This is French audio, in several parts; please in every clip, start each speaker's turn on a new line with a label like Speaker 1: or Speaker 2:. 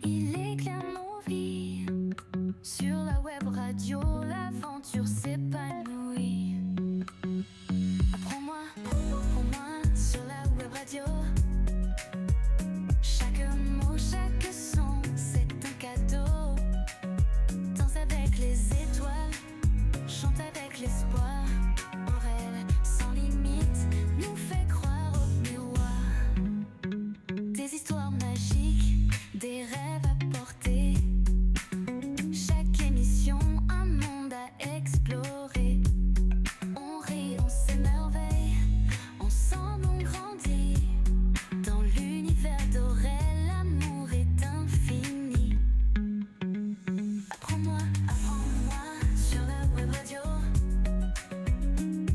Speaker 1: Il éclaire nos vies. Sur la web radio, l'aventure s'épanouit. Apprends-moi, pour moi, sur la web radio. Chaque mot, chaque son, c'est un cadeau. Danse avec les étoiles, chante avec l'espoir. Aurel, sans limite, nous fait croire au miroir. Des histoires magiques, des rêves à porter. Chaque émission, un monde à explorer. On rit, on s'émerveille, ensemble on grandit. Dans l'univers d'Aurel, l'amour est infini. Apprends-moi sur la web radio.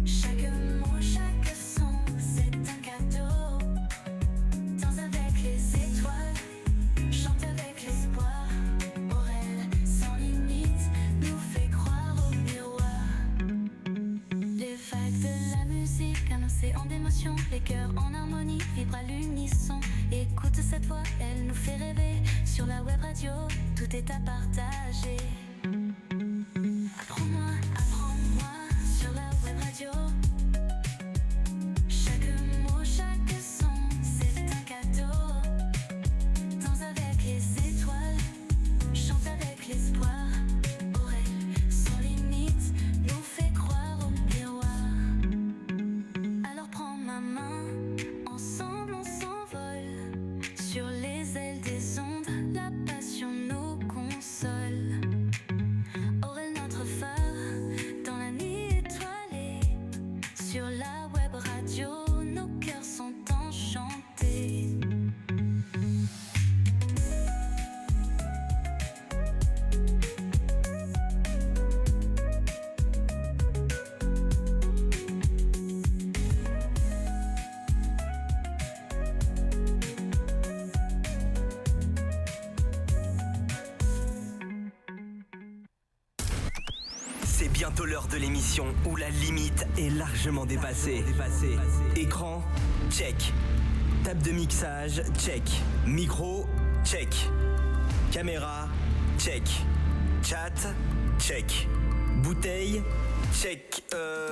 Speaker 1: Chaque mot, chaque son, c'est un cadeau. Danse avec les étoiles, chante avec l'espoir. Aurel, sans limite, nous fait croire au miroir. Les vagues de la musique, un océan d'émotions. Les cœurs en harmonie, vibrent à l'unisson. Écoute cette voix, elle nous fait rêver. Sur la web radio, tout est à partager. Apprends-moi sur la web radio. Chaque mot, chaque son, c'est un cadeau. Danse avec les étoiles, chante avec l'espoir. Aurel, sans limite, nous fait croire au miroir. Alors prends ma main, ensemble on s'envole. Sur les ailes des ondes, la passion nous console. Aurel, notre phare, dans la nuit étoilée. Sur la web radio, nos cœurs sont enchantés.
Speaker 2: C'est bientôt l'heure de l'émission où la limite est largement dépassée. Écran, check. Table de mixage, check. Micro, check. Caméra, check. Chat, check. Bouteille, check.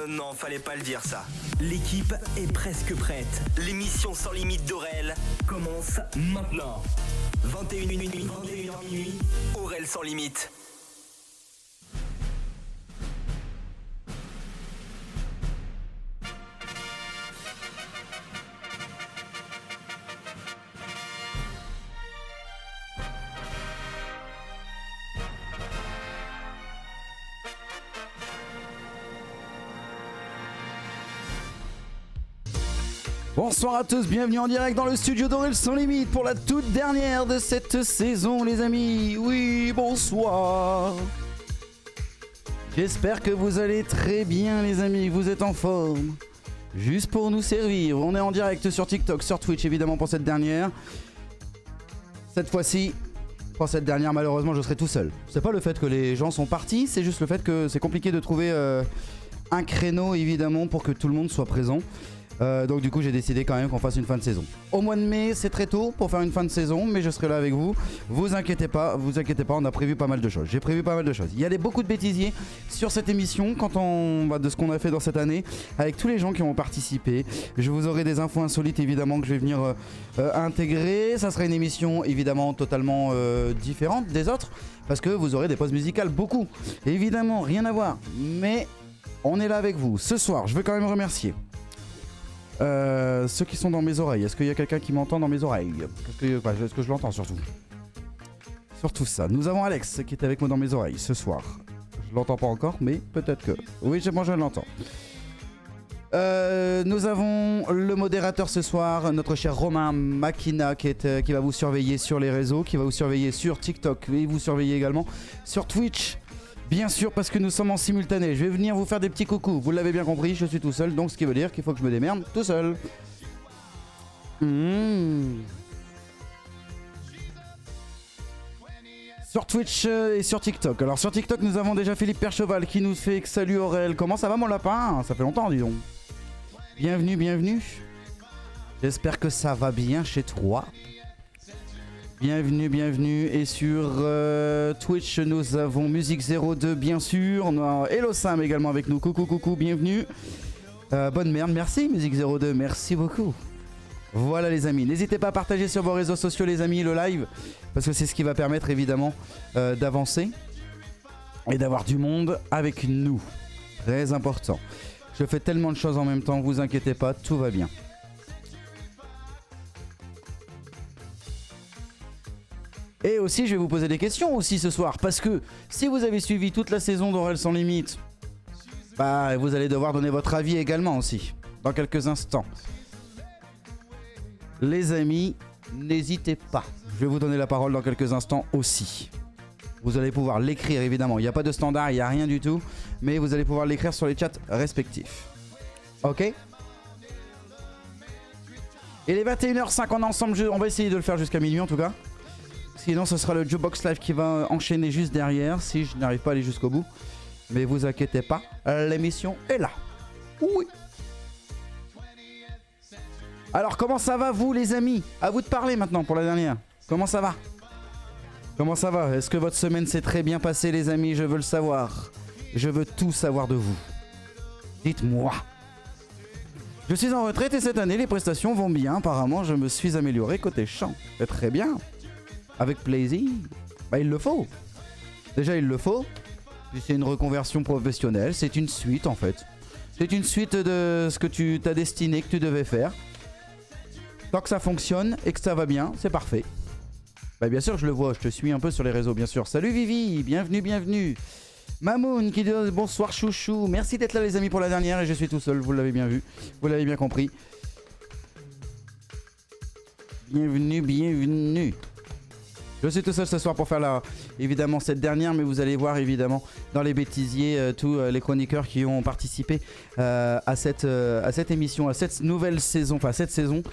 Speaker 2: Non, fallait pas le dire ça. L'équipe est presque prête. L'émission sans limite d'Aurel commence maintenant. 21h minuit, Aurel sans limite.
Speaker 3: Bonsoir à tous, bienvenue en direct dans le studio d'Aurel sans limite pour la toute dernière de cette saison les amis. Oui, bonsoir. J'espère que vous allez très bien les amis, vous êtes en forme. Juste pour nous servir, on est en direct sur TikTok, sur Twitch évidemment pour cette dernière. Cette fois-ci, pour cette dernière malheureusement je serai tout seul. C'est pas le fait que les gens sont partis, c'est juste le fait que c'est compliqué de trouver un créneau évidemment pour que tout le monde soit présent. Donc du coup j'ai décidé quand même qu'on fasse une fin de saison. Au mois de mai c'est très tôt pour faire une fin de saison, mais je serai là avec vous. Vous inquiétez pas, on a prévu pas mal de choses. J'ai prévu pas mal de choses. Il y a beaucoup de bêtisiers sur cette émission de ce qu'on a fait dans cette année, avec tous les gens qui ont participé. Je vous aurai des infos insolites évidemment que je vais venir intégrer. Ça sera une émission évidemment totalement différente des autres, parce que vous aurez des pauses musicales beaucoup. Évidemment rien à voir, mais on est là avec vous. Ce soir je veux quand même remercier ceux qui sont dans mes oreilles. Est-ce qu'il y a quelqu'un qui m'entend dans mes oreilles? Est-ce que je l'entends surtout? Surtout ça. Nous avons Alex qui est avec moi dans mes oreilles ce soir. Je l'entends pas encore, mais peut-être que... Oui, moi je l'entends. Nous avons le modérateur ce soir, notre cher Romain Makina qui va vous surveiller sur les réseaux, qui va vous surveiller sur TikTok et vous surveiller également sur Twitch. Bien sûr, parce que nous sommes en simultané. Je vais venir vous faire des petits coucous. Vous l'avez bien compris, je suis tout seul. Donc ce qui veut dire qu'il faut que je me démerde tout seul. Sur Twitch et sur TikTok. Alors sur TikTok, nous avons déjà Philippe Percheval qui nous fait salut Aurel. Comment ça va mon lapin? Ça fait longtemps, dis donc. Bienvenue, bienvenue. J'espère que ça va bien chez toi. Bienvenue, bienvenue. Et sur Twitch, nous avons Musique02, bien sûr. On a Hello Sam également avec nous. Coucou, coucou, bienvenue. Bonne merde, merci Musique02, merci beaucoup. Voilà les amis, n'hésitez pas à partager sur vos réseaux sociaux les amis le live, parce que c'est ce qui va permettre évidemment d'avancer et d'avoir du monde avec nous. Très important. Je fais tellement de choses en même temps, vous inquiétez pas, tout va bien. Et aussi je vais vous poser des questions aussi ce soir, parce que si vous avez suivi toute la saison d'Aurel sans limite, bah vous allez devoir donner votre avis également aussi, dans quelques instants. Les amis, n'hésitez pas. Je vais vous donner la parole dans quelques instants aussi. Vous allez pouvoir l'écrire évidemment. Il n'y a pas de standard, il n'y a rien du tout. Mais vous allez pouvoir l'écrire sur les chats respectifs. Ok? Et les 21h05, on est ensemble. On va essayer de le faire jusqu'à minuit en tout cas. Sinon, ce sera le Jukebox Live qui va enchaîner juste derrière. Si je n'arrive pas à aller jusqu'au bout. Mais vous inquiétez pas, l'émission est là. Oui. Alors comment ça va vous les amis? À vous de parler maintenant pour la dernière. Comment ça va? Comment ça va? Est-ce que votre semaine s'est très bien passée les amis? Je veux le savoir. Je veux tout savoir de vous. Dites-moi. Je suis en retraite et cette année les prestations vont bien. Apparemment je me suis amélioré côté chant. C'est très bien. Avec plaisir. Bah il le faut. Déjà il le faut. Puis c'est une reconversion professionnelle. C'est une suite en fait. C'est une suite de ce que tu t'as destiné, que tu devais faire. Tant que ça fonctionne et que ça va bien, c'est parfait. Bah bien sûr je le vois, je te suis un peu sur les réseaux bien sûr. Salut Vivi, bienvenue, bienvenue. Mamoun qui dit bonsoir chouchou. Merci d'être là les amis pour la dernière et je suis tout seul, vous l'avez bien vu. Vous l'avez bien compris. Bienvenue, bienvenue. Je suis tout seul ce soir pour faire évidemment cette dernière, mais vous allez voir évidemment dans les bêtisiers tous les chroniqueurs qui ont participé à cette émission, à cette nouvelle saison, enfin cette saison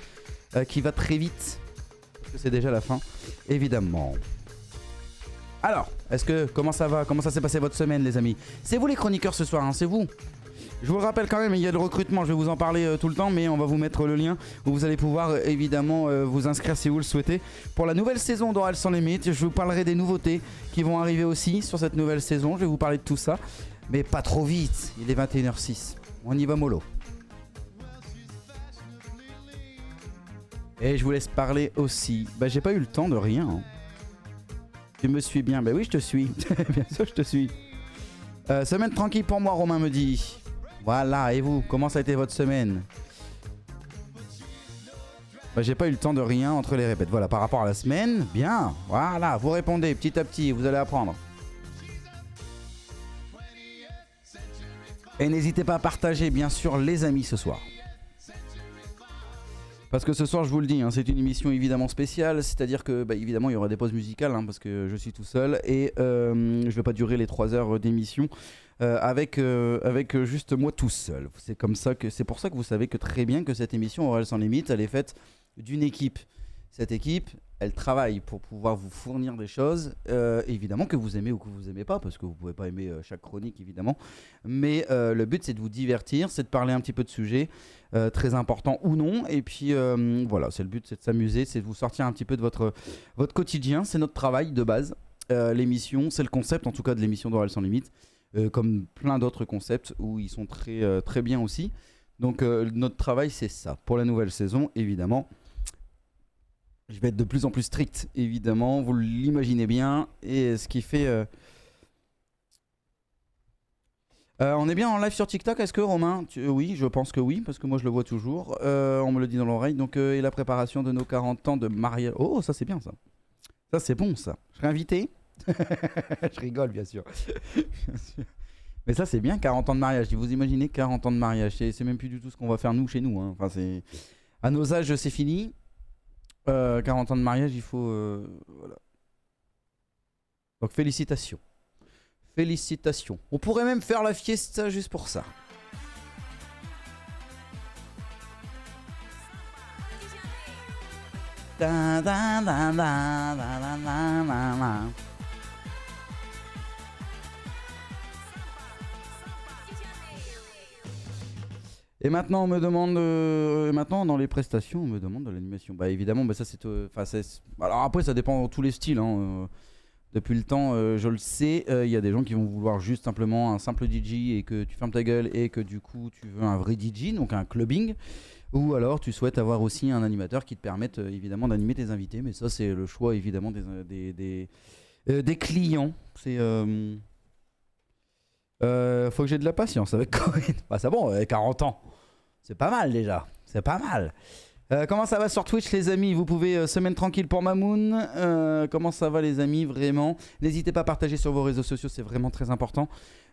Speaker 3: qui va très vite, parce que c'est déjà la fin, évidemment. Alors, comment ça va? Comment ça s'est passé votre semaine les amis? C'est vous les chroniqueurs ce soir, hein, c'est vous. Je vous rappelle quand même, il y a le recrutement, je vais vous en parler tout le temps, mais on va vous mettre le lien où vous allez pouvoir évidemment vous inscrire si vous le souhaitez. Pour la nouvelle saison d'Oral sans limite, je vous parlerai des nouveautés qui vont arriver aussi sur cette nouvelle saison. Je vais vous parler de tout ça, mais pas trop vite, il est 21h06, on y va mollo. Et je vous laisse parler aussi. Bah j'ai pas eu le temps de rien. Hein. Tu me suis bien? Bah oui je te suis, bien sûr je te suis. Semaine tranquille pour moi Romain me dit. Voilà, et vous, comment ça a été votre semaine? Bah, j'ai pas eu le temps de rien entre les répètes. Voilà, par rapport à la semaine, bien. Voilà, vous répondez petit à petit, vous allez apprendre. Et n'hésitez pas à partager, bien sûr, les amis ce soir. Parce que ce soir, je vous le dis, hein, c'est une émission évidemment spéciale. C'est-à-dire que, bah, évidemment, il y aura des pauses musicales, hein, parce que je suis tout seul. Et je vais pas durer les 3 heures d'émission. Avec juste moi tout seul. C'est pour ça que vous savez que très bien que cette émission Oral sans limite, elle est faite d'une équipe. Cette équipe, elle travaille pour pouvoir vous fournir des choses, évidemment que vous aimez ou que vous aimez pas, parce que vous pouvez pas aimer chaque chronique évidemment. Mais le but c'est de vous divertir, c'est de parler un petit peu de sujets très importants ou non. Et puis voilà, c'est le but, c'est de s'amuser, c'est de vous sortir un petit peu de votre quotidien. C'est notre travail de base. L'émission, c'est le concept en tout cas de l'émission d'Oral sans limite. Comme plein d'autres concepts où ils sont très, très bien aussi. Donc notre travail c'est ça. Pour la nouvelle saison évidemment, je vais être de plus en plus strict évidemment, vous l'imaginez bien. Et ce qui fait... on est bien en live sur TikTok, est-ce que Romain oui, je pense que oui, parce que moi je le vois toujours. On me le dit dans l'oreille. Donc et la préparation de nos 40 ans de mariage. Oh ça c'est bien ça. Ça c'est bon ça. Je serai invité. Je rigole bien sûr. Mais ça c'est bien 40 ans de mariage. Vous imaginez 40 ans de mariage, c'est même plus du tout ce qu'on va faire nous chez nous. Hein. Enfin, à nos âges c'est fini. 40 ans de mariage il faut... voilà. Donc félicitations. Félicitations. On pourrait même faire la fiesta juste pour ça. Da, da, da, da, da, da, da, da. Et maintenant, on me demande, maintenant dans les prestations, on me demande de l'animation. Bah évidemment, bah ça c'est, alors après ça dépend de tous les styles. Hein. Depuis le temps, je le sais, il y a des gens qui vont vouloir juste simplement un simple DJ et que tu fermes ta gueule et que du coup tu veux un vrai DJ, donc un clubbing. Ou alors tu souhaites avoir aussi un animateur qui te permette évidemment d'animer tes invités. Mais ça c'est le choix évidemment des clients. C'est faut que j'ai de la patience avec Corinne. Bah c'est bon, 40 ans. C'est pas mal déjà. C'est pas mal. Comment ça va sur Twitch les amis? Vous pouvez semaine tranquille pour Mamoun. Comment ça va les amis vraiment? N'hésitez pas à partager sur vos réseaux sociaux, c'est vraiment très important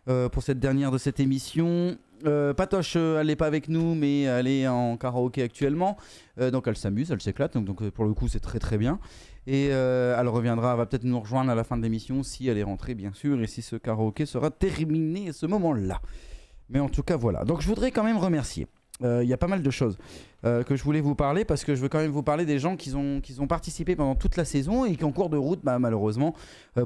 Speaker 3: pour cette dernière de cette émission. Patoche, elle n'est pas avec nous mais elle est en karaoké actuellement. Donc elle s'amuse, elle s'éclate. Donc pour le coup c'est très très bien. Et elle reviendra, elle va peut-être nous rejoindre à la fin de l'émission si elle est rentrée bien sûr. Et si ce karaoké sera terminé à ce moment-là. Mais en tout cas voilà. Donc je voudrais quand même remercier. Il y a pas mal de choses que je voulais vous parler parce que je veux quand même vous parler des gens qui ont participé pendant toute la saison et qui en cours de route malheureusement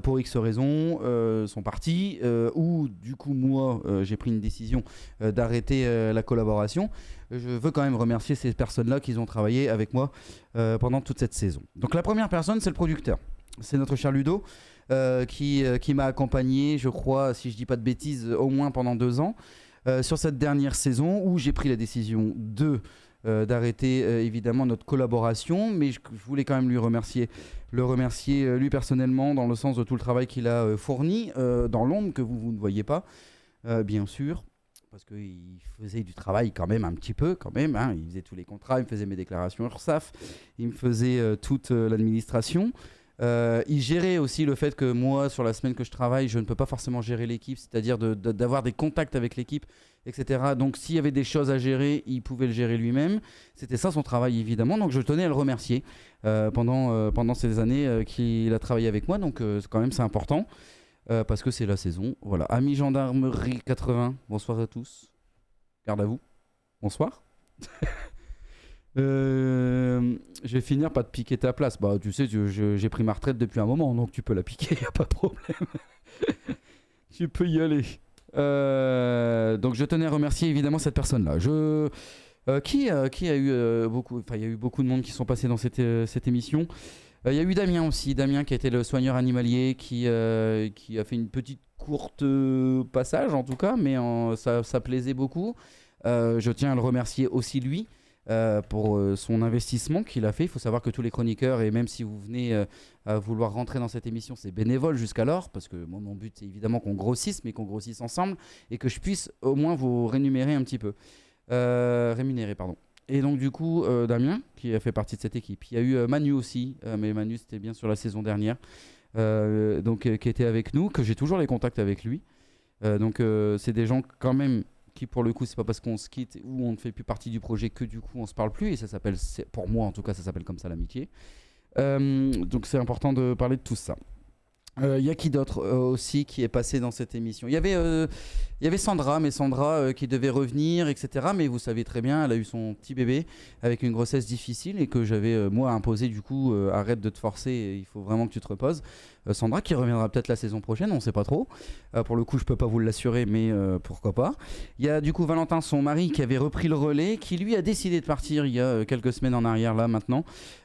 Speaker 3: pour X raisons sont partis ou du coup moi j'ai pris une décision d'arrêter la collaboration. Je veux quand même remercier ces personnes-là qui ont travaillé avec moi pendant toute cette saison. Donc la première personne c'est le producteur, c'est notre cher Ludo qui m'a accompagné je crois si je dis pas de bêtises au moins pendant 2 ans. Sur cette dernière saison où j'ai pris la décision d'arrêter évidemment notre collaboration, mais je voulais quand même le remercier lui personnellement dans le sens de tout le travail qu'il a fourni dans l'ombre que vous ne voyez pas, bien sûr, parce qu'il faisait du travail quand même un petit peu, hein, il faisait tous les contrats, il me faisait mes déclarations URSSAF, il me faisait toute l'administration. Il gérait aussi le fait que moi sur la semaine que je travaille je ne peux pas forcément gérer l'équipe, c'est-à-dire d'avoir des contacts avec l'équipe etc. Donc s'il y avait des choses à gérer il pouvait le gérer lui-même, c'était ça son travail évidemment, donc je tenais à le remercier pendant ces années qu'il a travaillé avec moi, donc quand même c'est important parce que c'est la saison. Voilà, ami gendarmerie 80, bonsoir à tous, garde à vous, bonsoir. Je vais finir par te piquer ta place. Bah, tu sais, j'ai pris ma retraite depuis un moment, donc tu peux la piquer, y a pas de problème. Tu peux y aller. Donc, je tenais à remercier évidemment cette personne-là. Qui a eu beaucoup, enfin, il y a eu beaucoup de monde qui sont passés dans cette émission. Il y a eu Damien aussi, Damien qui a été le soigneur animalier, qui a fait une petite courte passage en tout cas, mais ça plaisait beaucoup. Je tiens à le remercier aussi lui. Pour son investissement qu'il a fait. Il faut savoir que tous les chroniqueurs, et même si vous venez à vouloir rentrer dans cette émission, c'est bénévole jusqu'alors, parce que moi, mon but c'est évidemment qu'on grossisse, mais qu'on grossisse ensemble, et que je puisse au moins vous rémunérer un petit peu. Rémunérer, pardon. Et donc du coup, Damien, qui a fait partie de cette équipe. Il y a eu Manu aussi, mais Manu c'était bien sur la saison dernière, donc qui était avec nous, que j'ai toujours les contacts avec lui. Donc c'est des gens quand même qui pour le coup c'est pas parce qu'on se quitte ou on ne fait plus partie du projet que du coup on se parle plus, et ça s'appelle, pour moi en tout cas ça s'appelle comme ça l'amitié. Donc c'est important de parler de tout ça. Y a qui d'autre aussi qui est passé dans cette émission? Il y avait Sandra, mais Sandra qui devait revenir, etc. Mais vous savez très bien, elle a eu son petit bébé avec une grossesse difficile et que j'avais moi imposé du coup, arrête de te forcer, il faut vraiment que tu te reposes. Sandra qui reviendra peut-être la saison prochaine, on sait pas trop. Pour le coup je peux pas vous l'assurer, mais pourquoi pas. Il y a du coup Valentin, son mari, qui avait repris le relais, qui lui a décidé de partir il y a quelques semaines en arrière là maintenant.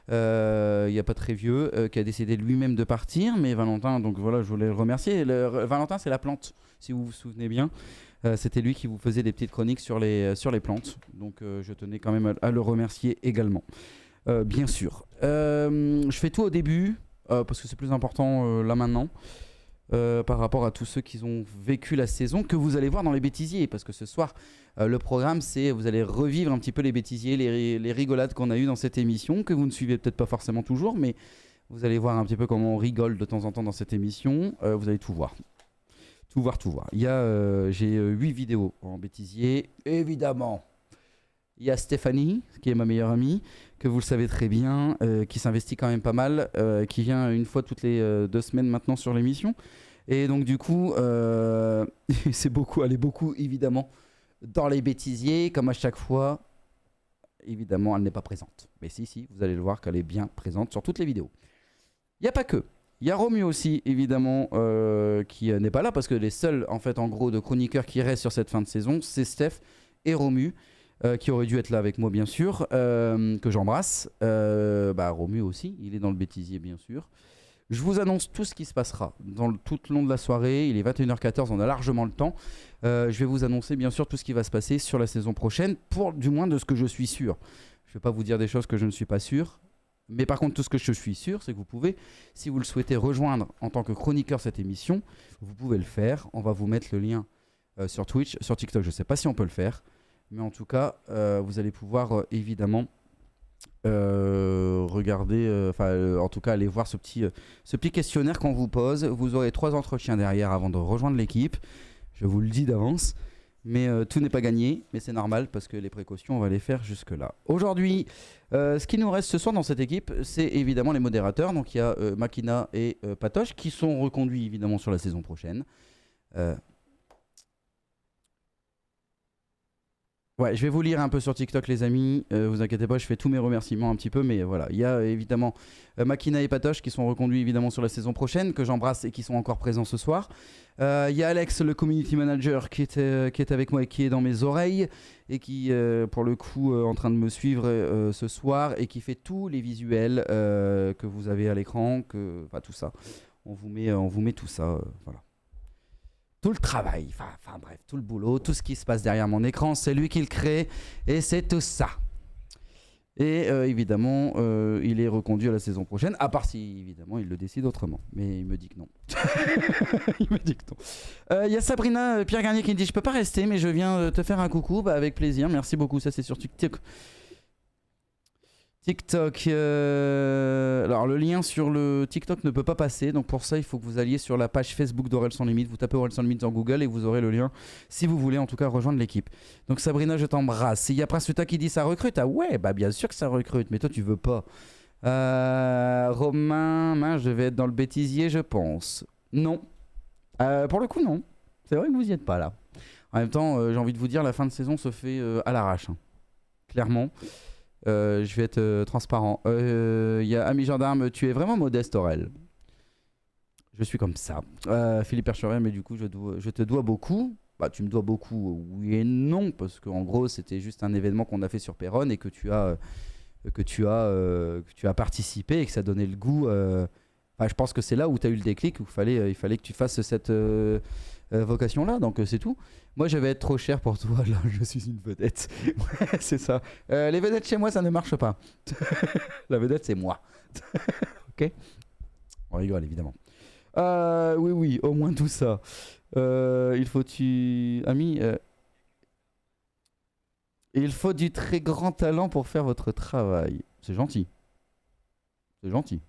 Speaker 3: Il n'y a pas très vieux, qui a décidé lui-même de partir, mais Valentin, donc voilà, je voulais le remercier. Valentin c'est la plante, si vous vous souvenez bien. C'était lui qui vous faisait des petites chroniques sur les plantes, donc je tenais quand même à le remercier également. Bien sûr. Je fais tout au début, parce que c'est plus important là maintenant, par rapport à tous ceux qui ont vécu la saison, que vous allez voir dans les bêtisiers, parce que ce soir, le programme, c'est vous allez revivre un petit peu les bêtisiers, les rigolades qu'on a eues dans cette émission, que vous ne suivez peut-être pas forcément toujours, mais vous allez voir un petit peu comment on rigole de temps en temps dans cette émission. Vous allez tout voir. Tout voir. J'ai 8 vidéos en bêtisier, évidemment. Il y a Stéphanie, qui est ma meilleure amie, que vous le savez très bien, qui s'investit quand même pas mal, qui vient une fois toutes les 2 semaines maintenant sur l'émission. Et donc du coup, elle est beaucoup évidemment dans les bêtisiers, comme à chaque fois. Évidemment, elle n'est pas présente. Mais si, vous allez le voir qu'elle est bien présente sur toutes les vidéos. Il n'y a pas que. Il y a Romu aussi, évidemment, qui n'est pas là, parce que les seuls, en fait, en gros, de chroniqueurs qui restent sur cette fin de saison, c'est Steph et Romu. qui aurait dû être là avec moi bien sûr, que j'embrasse. Romu aussi, il est dans le bêtisier bien sûr. Je vous annonce tout ce qui se passera tout le long de la soirée. Il est 21h14, on a largement le temps. Je vais vous annoncer bien sûr tout ce qui va se passer sur la saison prochaine, du moins de ce que je suis sûr. Je ne vais pas vous dire des choses que je ne suis pas sûr. Mais par contre, tout ce que je suis sûr, c'est que vous pouvez, si vous le souhaitez, rejoindre en tant que chroniqueur cette émission. Vous pouvez le faire. On va vous mettre le lien sur Twitch, sur TikTok. Je ne sais pas si on peut le faire. Mais en tout cas, vous allez pouvoir évidemment regarder, en tout cas aller voir ce petit questionnaire qu'on vous pose. Vous aurez 3 entretiens derrière avant de rejoindre l'équipe. Je vous le dis d'avance. Mais tout n'est pas gagné, mais c'est normal parce que les précautions, on va les faire jusque-là. Aujourd'hui, ce qui nous reste ce soir dans cette équipe, c'est évidemment les modérateurs. Donc il y a Makina et Patoche qui sont reconduits évidemment sur la saison prochaine. Ouais, je vais vous lire un peu sur TikTok les amis, vous inquiétez pas, je fais tous mes remerciements un petit peu, mais voilà, il y a évidemment Makina et Patoche qui sont reconduits évidemment sur la saison prochaine, que j'embrasse et qui sont encore présents ce soir. Il y a Alex, le community manager, qui est avec moi et qui est dans mes oreilles, et qui pour le coup en train de me suivre ce soir, et qui fait tous les visuels que vous avez à l'écran, tout ça, on vous met tout ça, voilà. Tout le travail, enfin bref, tout le boulot, tout ce qui se passe derrière mon écran, c'est lui qui le crée et c'est tout ça. Et évidemment, il est reconduit à la saison prochaine, à part si évidemment il le décide autrement. Mais il me dit que non. Il me dit que non. Il y a Sabrina Pierre Garnier qui me dit je peux pas rester, mais je viens te faire un coucou, avec plaisir. Merci beaucoup, ça c'est sur TikTok. Alors le lien sur le TikTok ne peut pas passer, donc pour ça il faut que vous alliez sur la page Facebook d'Aurel Sans Limite, vous tapez Aurel Sans Limite dans Google et vous aurez le lien si vous voulez en tout cas rejoindre l'équipe. Donc Sabrina, je t'embrasse. Il y a Prince qui dit ça recrute. Ah ouais, bah bien sûr que ça recrute, mais toi tu veux pas. Romain, je vais être dans le bêtisier je pense. Non, pour le coup non, c'est vrai que vous y êtes pas là. En même temps j'ai envie de vous dire la fin de saison se fait à l'arrache, hein. Clairement. Je vais être transparent. Il y a Ami Gendarme, tu es vraiment modeste Aurel. Je suis comme ça. Philippe Percherin, mais du coup je te dois beaucoup. Bah tu me dois beaucoup, oui et non, parce qu'en gros c'était juste un événement qu'on a fait sur Péronne et que tu as participé et que ça donnait le goût. Je pense que c'est là où tu as eu le déclic, où il fallait que tu fasses cette vocation-là, donc c'est tout. Moi, je vais être trop cher pour toi, là, je suis une vedette. Ouais, c'est ça. Les vedettes chez moi, ça ne marche pas. La vedette, c'est moi. Ok ? On rigole, évidemment. Oui, au moins tout ça. Il faut il faut du très grand talent pour faire votre travail. C'est gentil. C'est gentil.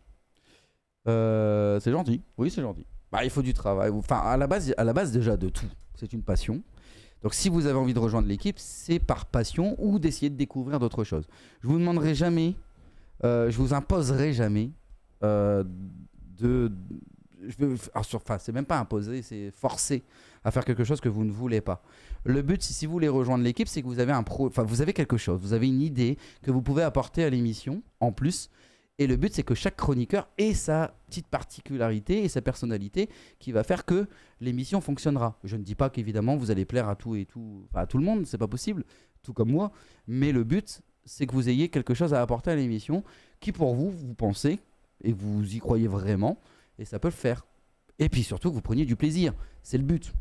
Speaker 3: C'est gentil. Oui, c'est gentil. Il faut du travail. Enfin, à la base déjà de tout, c'est une passion. Donc, si vous avez envie de rejoindre l'équipe, c'est par passion ou d'essayer de découvrir d'autres choses. Je vous demanderai jamais, je vous imposerai jamais c'est même pas imposer, c'est forcer à faire quelque chose que vous ne voulez pas. Le but, si vous voulez rejoindre l'équipe, c'est que vous avez vous avez quelque chose, vous avez une idée que vous pouvez apporter à l'émission en plus. Et le but, c'est que chaque chroniqueur ait sa petite particularité et sa personnalité qui va faire que l'émission fonctionnera. Je ne dis pas qu'évidemment vous allez plaire à tout le monde, c'est pas possible, tout comme moi. Mais le but, c'est que vous ayez quelque chose à apporter à l'émission qui, pour vous, vous pensez et vous y croyez vraiment, et ça peut le faire. Et puis surtout, que vous preniez du plaisir, c'est le but.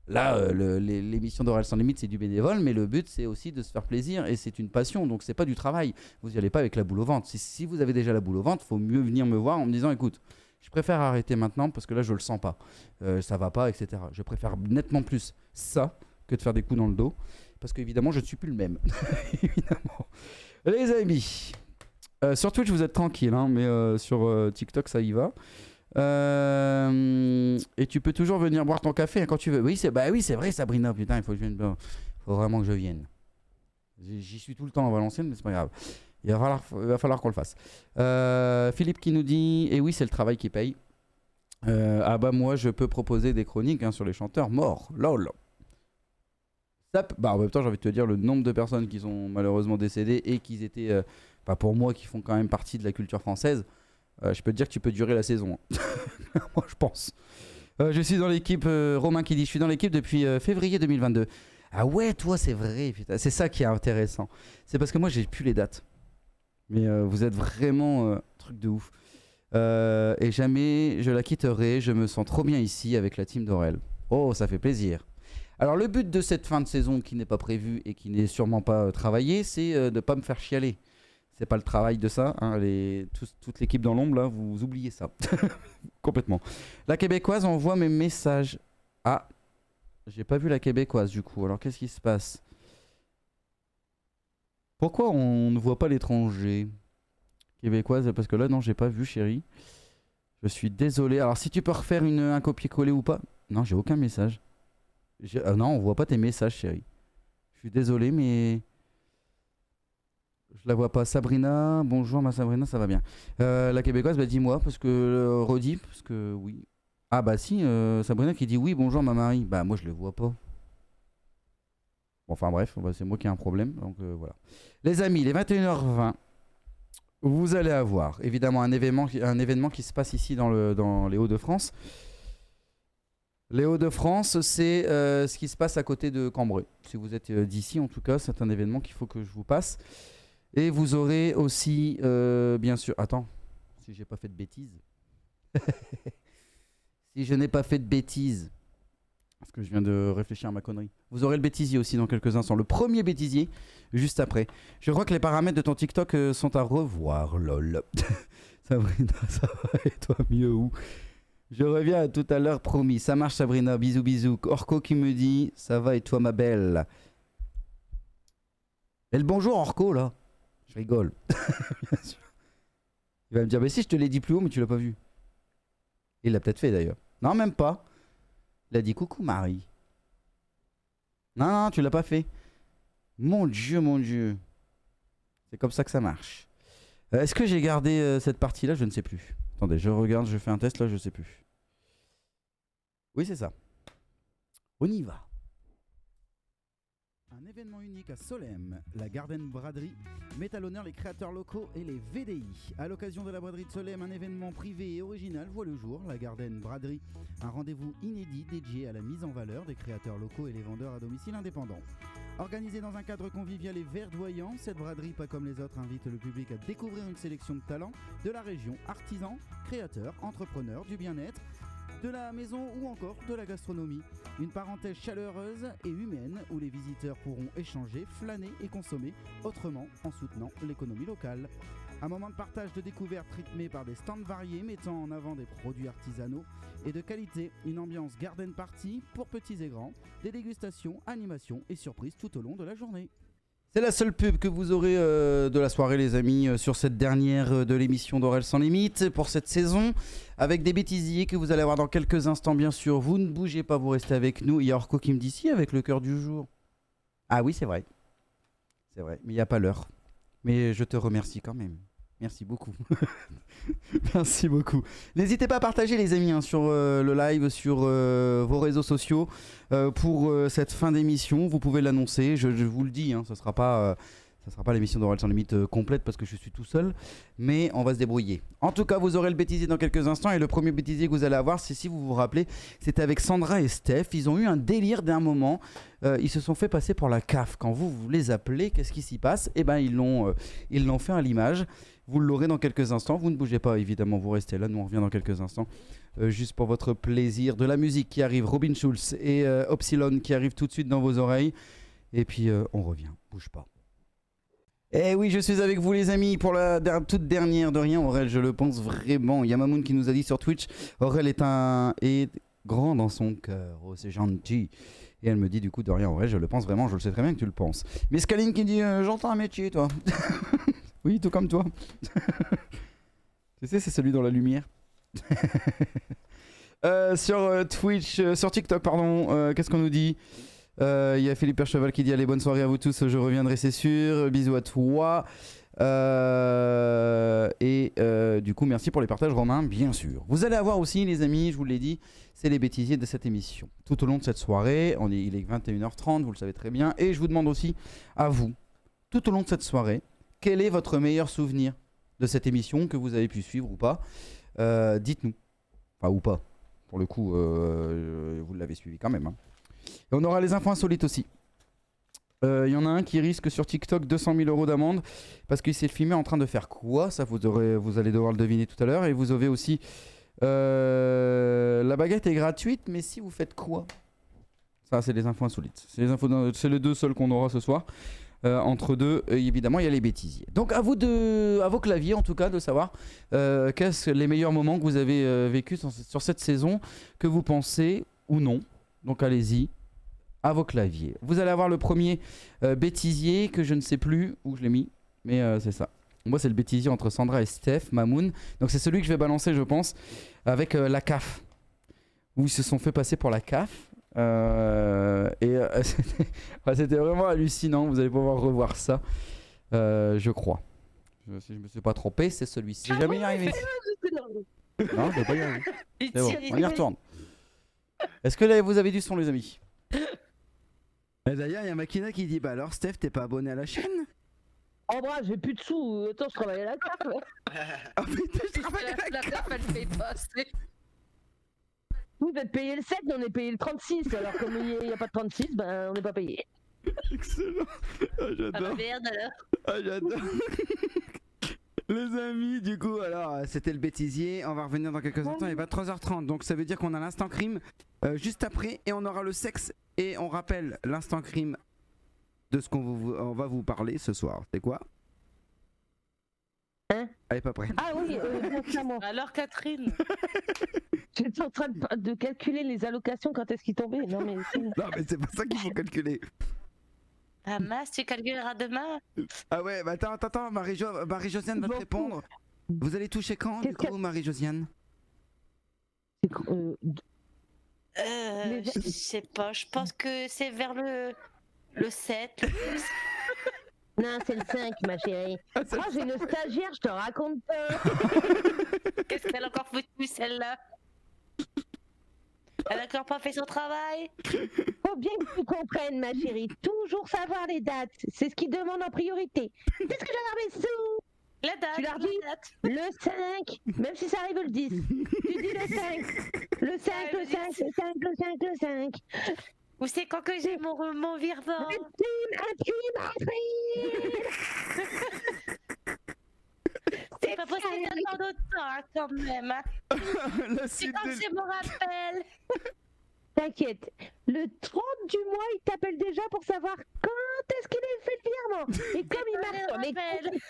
Speaker 3: Là, l'émission d'Aurel Sans Limite, c'est du bénévole, mais le but, c'est aussi de se faire plaisir et c'est une passion, donc c'est pas du travail. Vous n'y allez pas avec la boule au ventre. Si vous avez déjà la boule au ventre, il faut mieux venir me voir en me disant écoute, je préfère arrêter maintenant parce que là, je le sens pas, ça va pas, etc. Je préfère nettement plus ça que de faire des coups dans le dos parce qu'évidemment, je ne suis plus le même. Évidemment. Les amis, sur Twitch, vous êtes tranquille, hein, mais sur TikTok, ça y va. Et tu peux toujours venir boire ton café hein, quand tu veux. Oui, c'est vrai, Sabrina. Putain, il faut vraiment que je vienne. J'y suis tout le temps à Valenciennes, mais c'est pas grave. Il va falloir qu'on le fasse. Philippe qui nous dit et oui, c'est le travail qui paye. Moi, je peux proposer des chroniques hein, sur les chanteurs morts. Lol. En même temps, j'ai envie de te dire le nombre de personnes qui sont malheureusement décédées et qui étaient, pour moi, qui font quand même partie de la culture française. Je peux te dire que tu peux durer la saison. Moi, je pense. Je suis dans l'équipe. Romain qui dit je suis dans l'équipe depuis février 2022. Ah ouais, toi, c'est vrai. Putain. C'est ça qui est intéressant. C'est parce que moi, j'ai plus les dates. Mais vous êtes vraiment truc de ouf. Et jamais je la quitterai. Je me sens trop bien ici avec la team d'Aurel. Oh, ça fait plaisir. Alors, le but de cette fin de saison qui n'est pas prévue et qui n'est sûrement pas travaillée, c'est de ne pas me faire chialer. C'est pas le travail de ça. Hein, toute l'équipe dans l'ombre, là, vous oubliez ça. Complètement. La québécoise envoie mes messages. Ah, j'ai pas vu la québécoise du coup. Alors, qu'est-ce qui se passe? Pourquoi on ne voit pas l'étranger québécoise? Parce que là, non, j'ai pas vu, chérie. Je suis désolé. Alors, si tu peux refaire un copier-coller ou pas? Non, j'ai aucun message. Non, on voit pas tes messages, chérie. Je suis désolé, mais je la vois pas. Sabrina, bonjour ma Sabrina, ça va bien. La québécoise, bah dis-moi, parce que redis, parce que oui. Ah bah si, Sabrina qui dit oui, bonjour ma Marie. Bah moi je le vois pas. Bon, enfin bref, bah, c'est moi qui ai un problème, donc voilà. Les amis, les 21h20, vous allez avoir évidemment un événement qui se passe ici dans les Hauts-de-France. Les Hauts-de-France, c'est ce qui se passe à côté de Cambrai. Si vous êtes d'ici, en tout cas, c'est un événement qu'il faut que je vous passe. Et vous aurez aussi, bien sûr... Attends, si j'ai pas fait de bêtises. Si je n'ai pas fait de bêtises, parce que je viens de réfléchir à ma connerie. Vous aurez le bêtisier aussi dans quelques instants. Le premier bêtisier, juste après. Je crois que les paramètres de ton TikTok sont à revoir, lol. Sabrina, ça va et toi mieux où? Je reviens à tout à l'heure, promis. Ça marche, Sabrina. Bisous, bisous. Orco qui me dit ça va et toi, ma belle. Et le bonjour, Orco, là. Je rigole. Bien sûr. Il va me dire, mais si, je te l'ai dit plus haut, mais tu l'as pas vu. Il l'a peut-être fait d'ailleurs. Non, même pas. Il a dit coucou, Marie. Non, non, tu l'as pas fait. Mon Dieu, mon Dieu. C'est comme ça que ça marche. Est-ce que j'ai gardé cette partie-là? Je ne sais plus. Attendez, je regarde, je fais un test là, je sais plus. Oui, c'est ça. On y va. Un événement unique à Solesmes, la Garden Braderie met à l'honneur les créateurs locaux et les VDI. À l'occasion de la braderie de Solesmes, un événement privé et original voit le jour, la Garden Braderie, un rendez-vous inédit dédié à la mise en valeur des créateurs locaux et les vendeurs à domicile indépendants. Organisée dans un cadre convivial et verdoyant, cette braderie, pas comme les autres, invite le public à découvrir une sélection de talents de la région, artisans, créateurs, entrepreneurs, du bien-être, de la maison ou encore de la gastronomie. Une parenthèse chaleureuse et humaine où les visiteurs pourront échanger, flâner et consommer autrement en soutenant l'économie locale. Un moment de partage de découverte rythmé par des stands variés mettant en avant des produits artisanaux et de qualité. Une ambiance garden party pour petits et grands, des dégustations, animations et surprises tout au long de la journée. C'est la seule pub que vous aurez de la soirée, les amis, sur cette dernière de l'émission d'Aurel Sans Limite pour cette saison, avec des bêtisiers que vous allez avoir dans quelques instants, bien sûr. Vous ne bougez pas, vous restez avec nous. Il y a Orco qui me dit si, avec le cœur du jour. Ah oui, c'est vrai. C'est vrai, mais il n'y a pas l'heure. Mais je te remercie quand même. Merci beaucoup. Merci beaucoup. N'hésitez pas à partager, les amis, hein, sur le live, sur vos réseaux sociaux pour cette fin d'émission. Vous pouvez l'annoncer. Je vous le dis, hein, ça sera pas l'émission d'Aurel Sans Limite complète parce que je suis tout seul, mais on va se débrouiller. En tout cas, vous aurez le bêtisier dans quelques instants et le premier bêtisier que vous allez avoir, c'est, si vous vous rappelez, c'était avec Sandra et Steph. Ils ont eu un délire d'un moment. Ils se sont fait passer pour la CAF. Quand vous les appelez, qu'est-ce qui s'y passe? Eh ben, ils l'ont fait à l'image. Vous l'aurez dans quelques instants. Vous ne bougez pas, évidemment, vous restez là. Nous, on revient dans quelques instants. Juste pour votre plaisir. De la musique qui arrive, Robin Schulz et Opsilon qui arrivent tout de suite dans vos oreilles. Et puis, on revient. Bouge pas. Eh oui, je suis avec vous, les amis, pour la toute dernière de rien. Aurel, je le pense vraiment. Il y a Mamoun qui nous a dit sur Twitch, Aurel est grand dans son cœur. Oh, c'est gentil. Et elle me dit du coup de rien, Aurel, je le pense vraiment. Je le sais très bien que tu le penses. Mais Scaline qui dit, j'entends un métier, toi. Oui, tout comme toi. Tu sais, c'est celui dans la lumière. Sur Twitch, sur TikTok, pardon, qu'est-ce qu'on nous dit? Il y a Philippe Percheval qui dit allez, bonne soirée à vous tous, je reviendrai, c'est sûr. Bisous à toi. Du coup, merci pour les partages, Romain, bien sûr. Vous allez avoir aussi, les amis, je vous l'ai dit, c'est les bêtisiers de cette émission. Tout au long de cette soirée, il est 21h30, vous le savez très bien. Et je vous demande aussi à vous, tout au long de cette soirée, quel est votre meilleur souvenir de cette émission que vous avez pu suivre ou pas? Dites-nous. Enfin, ou pas. Pour le coup, vous l'avez suivi quand même. Hein. Et on aura les infos insolites aussi. Il y en a un qui risque sur TikTok 200 000 € d'amende parce qu'il s'est filmé en train de faire quoi? Ça, vous allez devoir le deviner tout à l'heure. Et vous avez aussi la baguette est gratuite, mais si vous faites quoi? Ça, c'est les infos insolites. C'est les deux seuls qu'on aura ce soir. Entre deux, évidemment, il y a les bêtisiers. Donc à vos claviers en tout cas, de savoir qu'est-ce les meilleurs moments que vous avez vécus sur cette saison, que vous pensez ou non. Donc allez-y, à vos claviers. Vous allez avoir le premier bêtisier que je ne sais plus où je l'ai mis, mais c'est ça. Moi, c'est le bêtisier entre Sandra et Steph, Mamoun. Donc c'est celui que je vais balancer, je pense, avec la CAF. Où ils se sont fait passer pour la CAF. C'était vraiment hallucinant. Vous allez pouvoir revoir ça, je crois. Si je me suis pas trompé, c'est celui-ci. J'ai jamais y arrivé. Non, je vais pas y arriver. C'est bon, on y retourne. Est-ce que là, vous avez du son, les amis?
Speaker 4: D'ailleurs, il y a Makina qui dit bah alors Steph, t'es pas abonné à la chaîne?
Speaker 5: En bras, j'ai plus de sous. Attends, je travaille à la carte.
Speaker 4: Oh putain, je travaille à la
Speaker 6: La CAF, elle fait passer.
Speaker 5: Vous êtes payé le 7, mais on est payé le 36. Alors, comme il n'y a pas de 36, ben on n'est pas payé.
Speaker 4: excellent. Ah,
Speaker 6: Ah bah
Speaker 4: j'adore.
Speaker 6: merde alors.
Speaker 4: Ah, j'adore. Les amis, du coup, alors c'était le bêtisier. On va revenir dans quelques instants. Il va 23h30. Donc ça veut dire qu'on a l'instant crime juste après. Et on aura le sexe. Et on rappelle l'instant crime de ce on va vous parler ce soir. C'est quoi?
Speaker 5: Hein?
Speaker 4: Elle est pas prête.
Speaker 5: Ah oui, bien moi.
Speaker 6: Alors Catherine.
Speaker 5: J'étais en train de calculer les allocations quand est-ce qu'ils tombaient. Non, mais
Speaker 4: Non, mais c'est pas ça qu'il faut calculer.
Speaker 6: Ah mince, tu calculeras demain.
Speaker 4: Ah ouais, bah attends, Marie-Josiane va te
Speaker 5: Bon.
Speaker 4: répondre. Vous allez toucher quand, du
Speaker 5: Qu'est-ce
Speaker 4: coup, Marie-Josiane?
Speaker 5: c'est que,
Speaker 6: Je sais pas, je pense que c'est vers le 7, le 10.
Speaker 5: non, c'est le 5, ma chérie. Moi, j'ai une stagiaire, je te raconte pas.
Speaker 6: Qu'est-ce qu'elle a encore foutu celle-là? Elle a encore pas fait son travail?
Speaker 5: Faut bien que tu comprennes, ma chérie. Toujours savoir les dates. C'est ce qu'ils demandent en priorité. Qu'est-ce que j'en ai sous?
Speaker 6: La date,
Speaker 5: Tu leur
Speaker 6: la
Speaker 5: dis
Speaker 6: date.
Speaker 5: Le 5, même si ça arrive le 10. Tu dis le 5. Le 5, le 5, le 5, le 5, le 5.
Speaker 6: Ou c'est quand que j'ai mon virement?
Speaker 5: Imprime.
Speaker 6: C'est pas possible d'attendre autant quand même. Hein.
Speaker 4: La
Speaker 6: C'est
Speaker 4: suite
Speaker 6: quand
Speaker 4: de...
Speaker 6: je me rappelle.
Speaker 5: T'inquiète. Le 30 du mois, il t'appelle déjà pour savoir quand est-ce qu'il a fait le virement. Et comme il marque sur les comptes,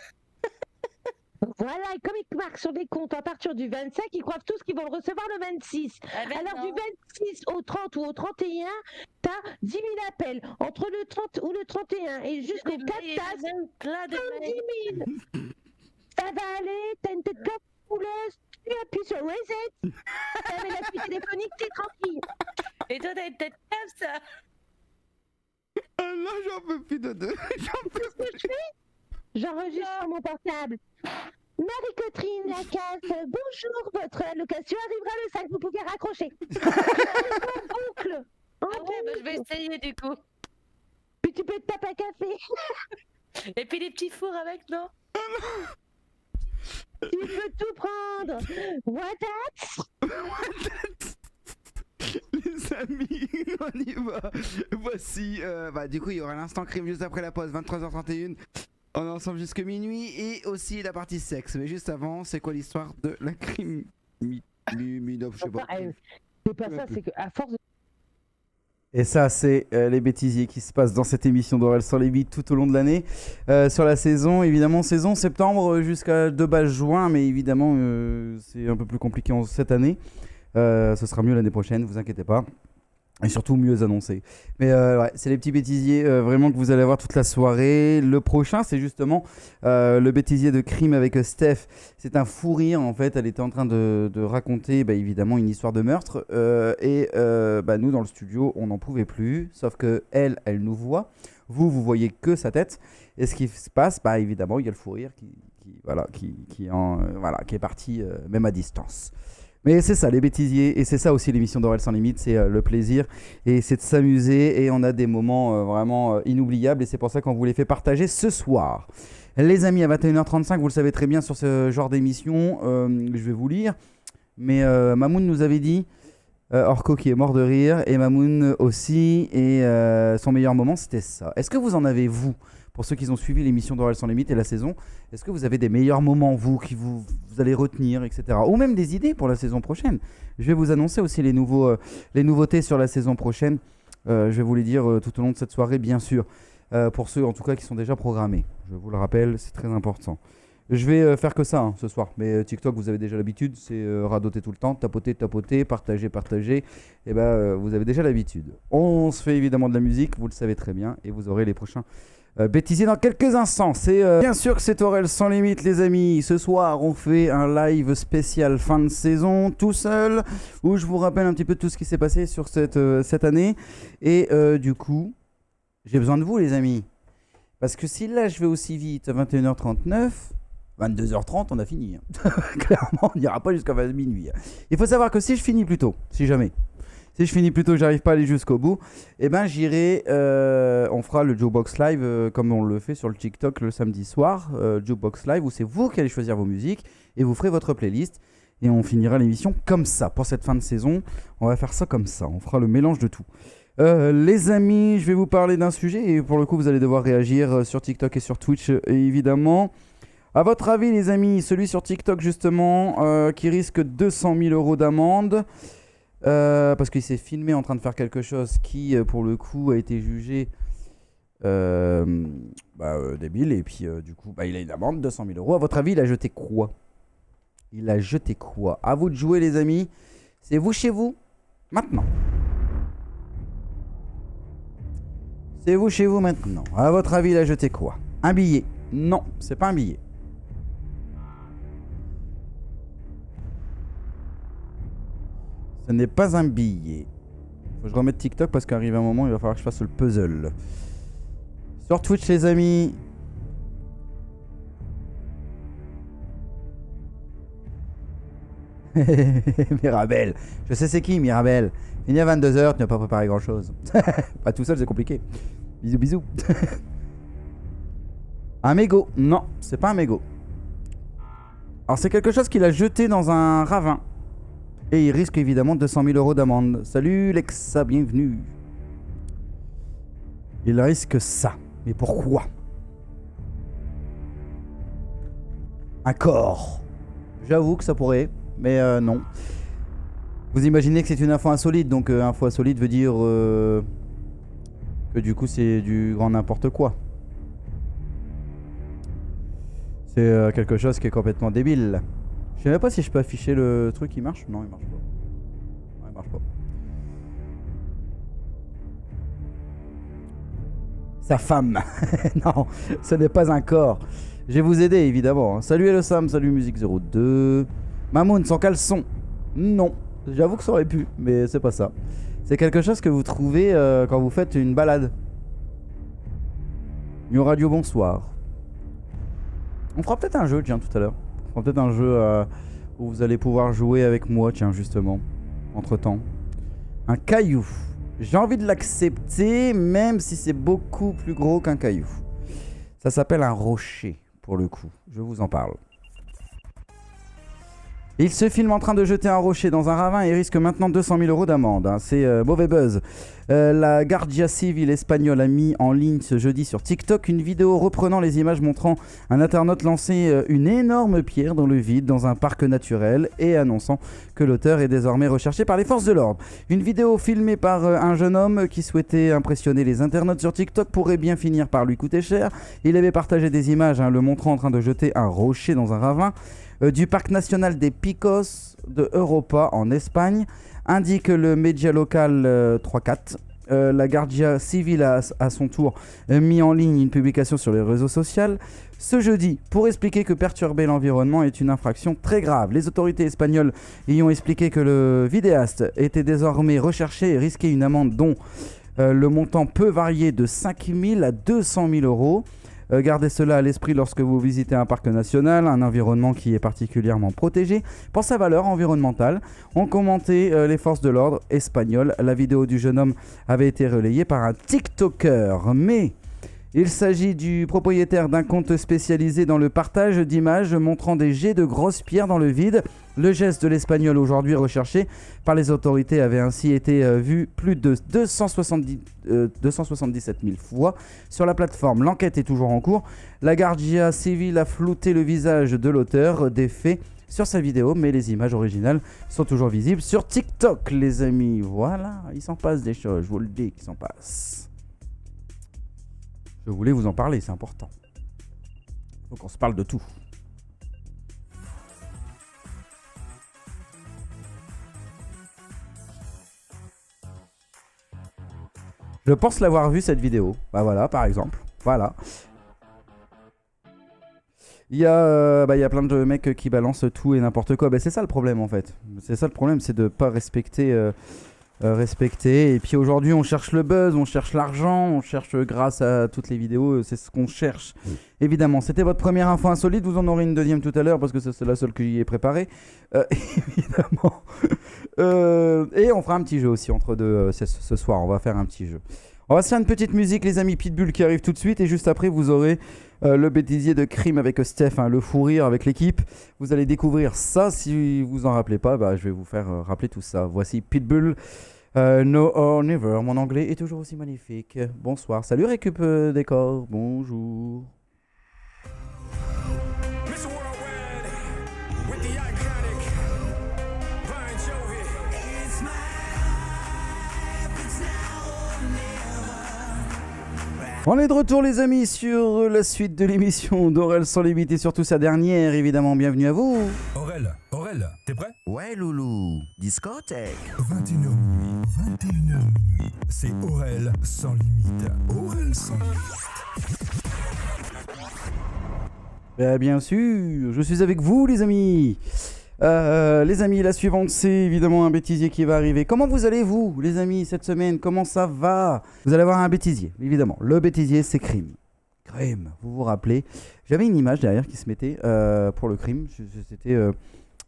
Speaker 5: voilà, et comme il marque sur les comptes à partir du 25, ils croient tous qu'ils vont le recevoir le 26.
Speaker 6: Ah ben
Speaker 5: Alors
Speaker 6: non.
Speaker 5: du 26 au 30 ou au 31, t'as 10 000 appels. Entre le 30 ou le 31 et jusqu'au 4,
Speaker 6: Il y
Speaker 5: t'as
Speaker 6: a même plein de
Speaker 5: 110
Speaker 6: mails.
Speaker 5: 000. Ça va aller, t'as une tête comme pouleuse, tu appuies sur reset. Avec la suite téléphonique, t'es tranquille.
Speaker 6: Et toi t'as une tête comme ça.
Speaker 4: Ah là, j'en peux plus de deux. J'en peux
Speaker 5: Qu'est-ce que je fais? J'enregistre sur mon portable. Marie-Catherine Lacasse, bonjour, votre allocation arrivera le 5, vous pouvez raccrocher. En boucle. En
Speaker 6: Ah ouais, bah, je vais
Speaker 5: boucle.
Speaker 6: essayer du coup.
Speaker 5: Puis tu peux te taper un café.
Speaker 6: Et puis les petits fours avec, non?
Speaker 5: Tu peux tout prendre. What that?
Speaker 4: Les amis, on y va. Voici, du coup, il y aura l'instant crime juste après la pause, 23h31. On est ensemble jusque minuit et aussi la partie sexe. Mais juste avant, c'est quoi l'histoire de la crime je sais pas.
Speaker 5: C'est pas ça, c'est qu'à force de...
Speaker 3: Et ça, c'est les bêtisiers qui se passent dans cette émission d'Aurel sans limite tout au long de l'année. Sur la saison, évidemment, saison septembre jusqu'à de base juin, mais évidemment, c'est un peu plus compliqué cette année. Ce sera mieux l'année prochaine, vous inquiétez pas. Et surtout mieux annoncé. Mais ouais, c'est les petits bêtisiers vraiment que vous allez avoir toute la soirée. Le prochain, c'est justement le bêtisier de crime avec Steph. C'est un fou rire en fait. Elle était en train de raconter évidemment une histoire de meurtre. Nous dans le studio, on n'en pouvait plus. Sauf que elle nous voit. Vous voyez que sa tête. Et ce qui se passe, évidemment, il y a le fou rire qui est parti même à distance. Mais c'est ça, les bêtisiers, et c'est ça aussi l'émission d'Aurel sans limite, c'est le plaisir, et c'est de s'amuser, et on a des moments vraiment inoubliables, et c'est pour ça qu'on vous les fait partager ce soir. Les amis, à 21h35, vous le savez très bien sur ce genre d'émission, je vais vous lire, mais Mamoun nous avait dit Orko qui est mort de rire, et Mamoun aussi, et son meilleur moment c'était ça. Est-ce que vous en avez, vous, pour ceux qui ont suivi l'émission d'Oral sans limite et la saison, est-ce que vous avez des meilleurs moments, vous, qui vous allez retenir, etc. Ou même des idées pour la saison prochaine. Je vais vous annoncer aussi les nouveautés sur la saison prochaine. Je vais vous les dire tout au long de cette soirée, bien sûr. Pour ceux, en tout cas, qui sont déjà programmés. Je vous le rappelle, c'est très important. Je vais faire que ça ce soir. Mais TikTok, vous avez déjà l'habitude. C'est radoter tout le temps, tapoter, partager. Et vous avez déjà l'habitude. On se fait évidemment de la musique, vous le savez très bien. Et vous aurez les prochains bêtisiers dans quelques instants. C'est bien sûr que c'est Aurel sans limite, les amis. Ce soir, on fait un live spécial fin de saison, tout seul, où je vous rappelle un petit peu tout ce qui s'est passé sur cette année. Et du coup, j'ai besoin de vous, les amis. Parce que si là, je vais aussi vite à 21h39... 22h30, on a fini. Clairement, on n'ira pas jusqu'à minuit. Il faut savoir que si je finis plus tôt, si jamais, si je finis plus tôt, j'arrive pas à aller jusqu'au bout, j'irai, on fera le Jukebox Live comme on le fait sur le TikTok le samedi soir, Jukebox Live, où c'est vous qui allez choisir vos musiques et vous ferez votre playlist. Et on finira l'émission comme ça. Pour cette fin de saison, on va faire ça comme ça. On fera le mélange de tout. Les amis, je vais vous parler d'un sujet et pour le coup, vous allez devoir réagir sur TikTok et sur Twitch, évidemment. À votre avis, les amis, celui sur TikTok justement, qui risque 200 000 € d'amende, parce qu'il s'est filmé en train de faire quelque chose qui, pour le coup, a été jugé débile, et puis du coup, il a une amende de 200 000 €. À votre avis, il a jeté quoi ? Il a jeté quoi ? À vous de jouer, les amis. C'est vous chez vous, maintenant. C'est vous chez vous, maintenant. À votre avis, il a jeté quoi ? Un billet ? Non, c'est pas un billet. Ce n'est pas un billet. Faut que je remette TikTok parce qu'arrive un moment, il va falloir que je fasse le puzzle. Sur Twitch, les amis. Mirabel. Je sais c'est qui, Mirabel. Fini à 22h, tu n'as pas préparé grand chose. Pas tout seul, c'est compliqué. Bisous, bisous. Un mégot. Non, c'est pas un mégot. Alors, c'est quelque chose qu'il a jeté dans un ravin. Et il risque évidemment 200 000 € d'amende. Salut Lexa, bienvenue. Il risque ça. Mais pourquoi ? Un corps. J'avoue que ça pourrait, mais non. Vous imaginez que c'est une info insolite, donc info insolite veut dire que du coup c'est du grand n'importe quoi. C'est quelque chose qui est complètement débile. Je sais même pas si je peux afficher le truc, il marche ? Non, il marche pas. Non, il marche pas. Sa femme. Non, ce n'est pas un corps. Je vais vous aider, évidemment. Salut Hello Sam, salut Musique 02. Mamoun, sans caleçon. Non, j'avoue que ça aurait pu, mais c'est pas ça. C'est quelque chose que vous trouvez quand vous faites une balade. New Radio, bonsoir. On fera peut-être un jeu, tiens, tout à l'heure. On fera peut-être un jeu où vous allez pouvoir jouer avec moi, tiens, justement, entre-temps. Un caillou. J'ai envie de l'accepter, même si c'est beaucoup plus gros qu'un caillou. Ça s'appelle un rocher, pour le coup. Je vous en parle. Il se filme en train de jeter un rocher dans un ravin et risque maintenant 200 000 € d'amende. Hein. C'est mauvais buzz. La Guardia Civile espagnole a mis en ligne ce jeudi sur TikTok une vidéo reprenant les images montrant un internaute lancer une énorme pierre dans le vide dans un parc naturel et annonçant que l'auteur est désormais recherché par les forces de l'ordre. Une vidéo filmée par un jeune homme qui souhaitait impressionner les internautes sur TikTok pourrait bien finir par lui coûter cher. Il avait partagé des images le montrant en train de jeter un rocher dans un ravin du parc national des Picos de Europa en Espagne, indique le média local 34. La Guardia Civile a à son tour mis en ligne une publication sur les réseaux sociaux ce jeudi pour expliquer que perturber l'environnement est une infraction très grave. Les autorités espagnoles y ont expliqué que le vidéaste était désormais recherché et risquait une amende dont le montant peut varier de 5 000 à 200 000 €. Gardez cela à l'esprit lorsque vous visitez un parc national, un environnement qui est particulièrement protégé pour sa valeur environnementale. Ont commenté les forces de l'ordre espagnoles. La vidéo du jeune homme avait été relayée par un TikToker. Mais Il s'agit du propriétaire d'un compte spécialisé dans le partage d'images montrant des jets de grosses pierres dans le vide. Le geste de l'Espagnol aujourd'hui recherché par les autorités avait ainsi été vu plus de 277 000 fois sur la plateforme. L'enquête est toujours en cours. La Guardia Civile a flouté le visage de l'auteur des faits sur sa vidéo, mais les images originales sont toujours visibles sur TikTok, les amis. Voilà, il s'en passe des choses, je vous le dis qu'il s'en passe. Je voulais vous en parler, c'est important. Faut qu'on se parle de tout. Je pense l'avoir vu cette vidéo. Bah voilà, par exemple. Voilà. Il y a plein de mecs qui balancent tout et n'importe quoi. Bah, c'est ça le problème en fait. C'est ça le problème, c'est de pas respecter. Et puis aujourd'hui on cherche le buzz, on cherche l'argent, on cherche grâce à toutes les vidéos, c'est ce qu'on cherche. Évidemment, c'était votre première info insolite, vous en aurez une deuxième tout à l'heure parce que c'est la seule que j'y ai préparée. Évidemment. Et on fera un petit jeu aussi entre deux ce soir, on va faire un petit jeu. On va se faire une petite musique les amis, Pitbull qui arrive tout de suite et juste après vous aurez le bêtisier de crime avec Steph, hein, le fou rire avec l'équipe. Vous allez découvrir ça, si vous en rappelez pas, je vais vous faire rappeler tout ça. Voici Pitbull. No or never, mon anglais est toujours aussi magnifique. Bonsoir, salut Récup Décor, bonjour. On est de retour les amis sur la suite de l'émission d'Aurel sans limite et surtout sa dernière, évidemment, bienvenue à vous.
Speaker 7: Aurel, t'es prêt?
Speaker 2: Ouais loulou, discothèque.
Speaker 7: 21h minuit, c'est Aurel sans limite. Aurel sans limite.
Speaker 3: Bien sûr, je suis avec vous les amis. Les amis, la suivante c'est évidemment un bêtisier qui va arriver. Comment vous allez vous les amis cette semaine? Comment ça va? Vous allez avoir un bêtisier, évidemment. Le bêtisier c'est crime. Crime, vous vous rappelez? J'avais une image derrière qui se mettait pour le crime. C'était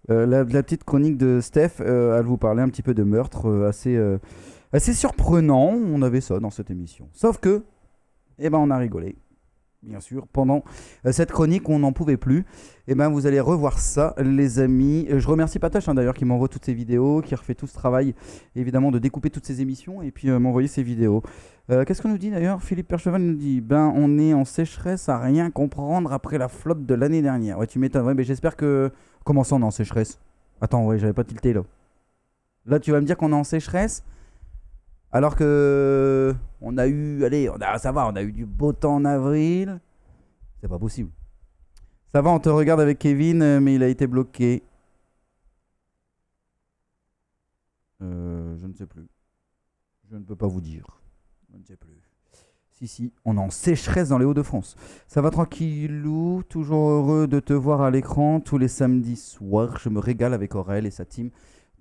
Speaker 3: la petite chronique de Steph. Elle vous parlait un petit peu de meurtre assez surprenant. On avait ça dans cette émission. Sauf que, on a rigolé. Bien sûr, pendant cette chronique, on n'en pouvait plus. Vous allez revoir ça, les amis. Je remercie Patoche, d'ailleurs, qui m'envoie toutes ces vidéos, qui refait tout ce travail, évidemment, de découper toutes ces émissions et puis m'envoyer ces vidéos. Qu'est-ce qu'on nous dit d'ailleurs? Philippe Percheval nous dit on est en sécheresse à rien comprendre après la flotte de l'année dernière. Ouais, tu m'étonnes. Ouais, mais j'espère que. Comment ça, on est en sécheresse? Attends, ouais, j'avais pas tilté là. Là, tu vas me dire qu'on est en sécheresse? Alors que on a eu, ça va, on a eu du beau temps en avril. C'est pas possible. Ça va, on te regarde avec Kevin, mais il a été bloqué. Je ne sais plus. Je ne peux pas vous dire. Je ne sais plus. Si, on est en sécheresse dans les Hauts-de-France. Ça va tranquillou, toujours heureux de te voir à l'écran tous les samedis soirs. Je me régale avec Aurel et sa team,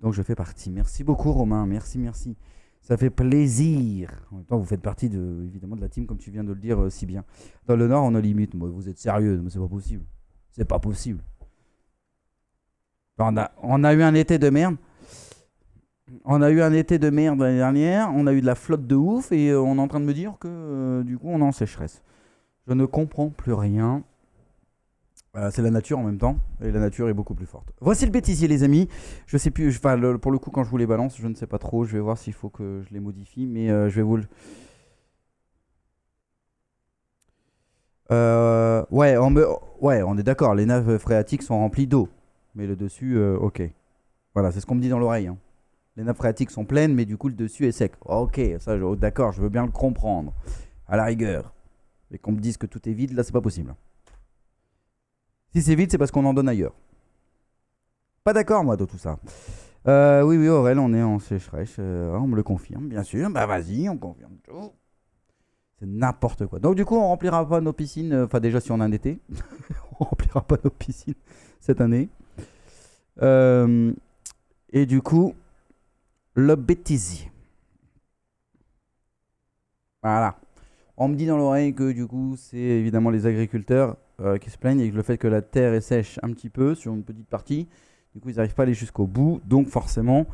Speaker 3: donc je fais partie. Merci beaucoup Romain, merci. Ça fait plaisir. En même temps, vous faites partie évidemment de la team, comme tu viens de le dire si bien. Dans le Nord, on a limite. Moi, vous êtes sérieux, mais c'est pas possible. C'est pas possible. On a eu un été de merde. On a eu un été de merde l'année dernière. On a eu de la flotte de ouf et on est en train de me dire que du coup, on est en sécheresse. Je ne comprends plus rien. C'est la nature en même temps, et la nature est beaucoup plus forte. Voici le bêtisier les amis. Je sais plus, pour le coup quand je vous les balance, je ne sais pas trop. Je vais voir s'il faut que je les modifie, mais je vais vous le... Ouais, on est d'accord, les nappes phréatiques sont remplies d'eau. Mais le dessus, ok. Voilà, c'est ce qu'on me dit dans l'oreille. Hein. Les nappes phréatiques sont pleines, mais du coup le dessus est sec. Ok, ça, d'accord, je veux bien le comprendre. À la rigueur. Mais qu'on me dise que tout est vide, là c'est pas possible. Si c'est vide, c'est parce qu'on en donne ailleurs. Pas d'accord, moi, de tout ça. Oui, Aurel, on est en sécheresse. On me le confirme, bien sûr. Vas-y, on confirme tout. C'est n'importe quoi. Donc, du coup, on remplira pas nos piscines. Enfin, déjà, si on a un été, on remplira pas nos piscines cette année. Et du coup, le bêtisier. Voilà. On me dit dans l'oreille que, du coup, c'est évidemment les agriculteurs qui se plaignent avec le fait que la terre est sèche un petit peu sur une petite partie. Du coup, ils n'arrivent pas à aller jusqu'au bout. Donc, forcément,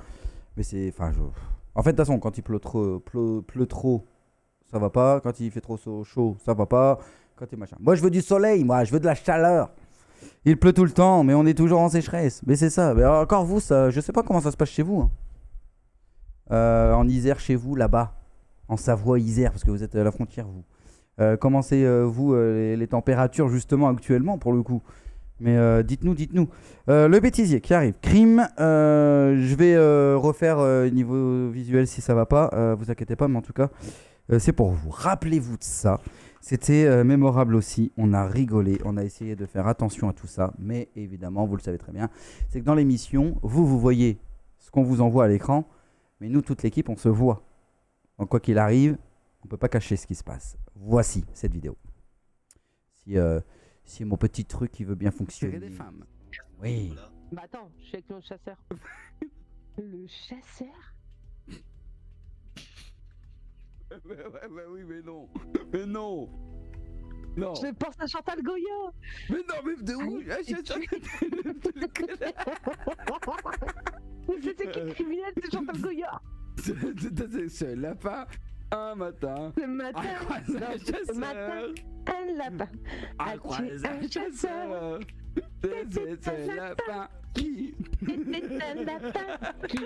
Speaker 3: mais c'est... En fait, de toute façon, quand il pleut trop ça va pas. Quand il fait trop chaud, ça va pas. Quand il machin. Moi, je veux du soleil, moi, je veux de la chaleur. Il pleut tout le temps, mais on est toujours en sécheresse. Mais c'est ça. Mais encore vous, ça, je sais pas comment ça se passe chez vous. Hein. En Isère, chez vous, là-bas. En Savoie, Isère, parce que vous êtes à la frontière, vous. Comment c'est, vous, les températures, justement, actuellement, pour le coup. Mais dites-nous. Le bêtisier qui arrive. Crime. Je vais refaire niveau visuel si ça va pas. Vous inquiétez pas, mais en tout cas, c'est pour vous. Rappelez-vous de ça. C'était mémorable aussi. On a rigolé. On a essayé de faire attention à tout ça. Mais évidemment, vous le savez très bien, c'est que dans l'émission, vous voyez ce qu'on vous envoie à l'écran. Mais nous, toute l'équipe, on se voit. Donc, quoi qu'il arrive, on ne peut pas cacher ce qui se passe. Voici cette vidéo. Si mon petit truc qui veut bien fonctionner.
Speaker 4: Des femmes.
Speaker 3: Oui.
Speaker 5: Bah attends, je suis avec le chasseur. Le chasseur?
Speaker 4: Oui, mais non. Mais non. Non.
Speaker 5: Je pense à Chantal Goya.
Speaker 4: Mais non, mais de où?
Speaker 5: C'était qui le criminel? C'est Chantal Goya.
Speaker 4: Ce lapin, un matin.
Speaker 5: Le matin,
Speaker 4: croise un
Speaker 5: le matin, un lapin a tué un chasseur.
Speaker 4: C'est ce lapin qui.
Speaker 5: C'était un lapin qui...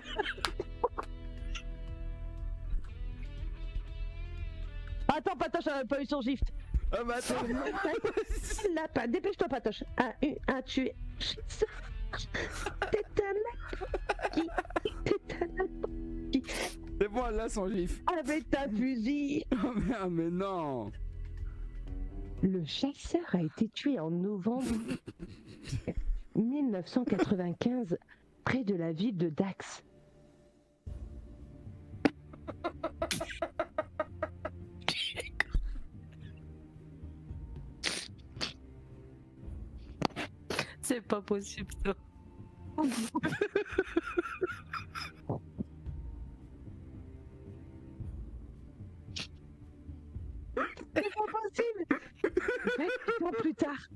Speaker 5: Attends, Patoche, j'avais pas eu son gift.
Speaker 4: Ah bah attends.
Speaker 5: Un lapin, dépêche-toi, Patoche. A tué un chasseur. C'était un lapin qui... C'était un lapin qui...
Speaker 4: C'est bon, là son gif.
Speaker 5: Avec un fusil.
Speaker 4: Oh mais non.
Speaker 5: Le chasseur a été tué en novembre 1995 près de la ville de Dax.
Speaker 6: C'est pas possible ça.
Speaker 5: C'est pas possible. 28 ans plus tard.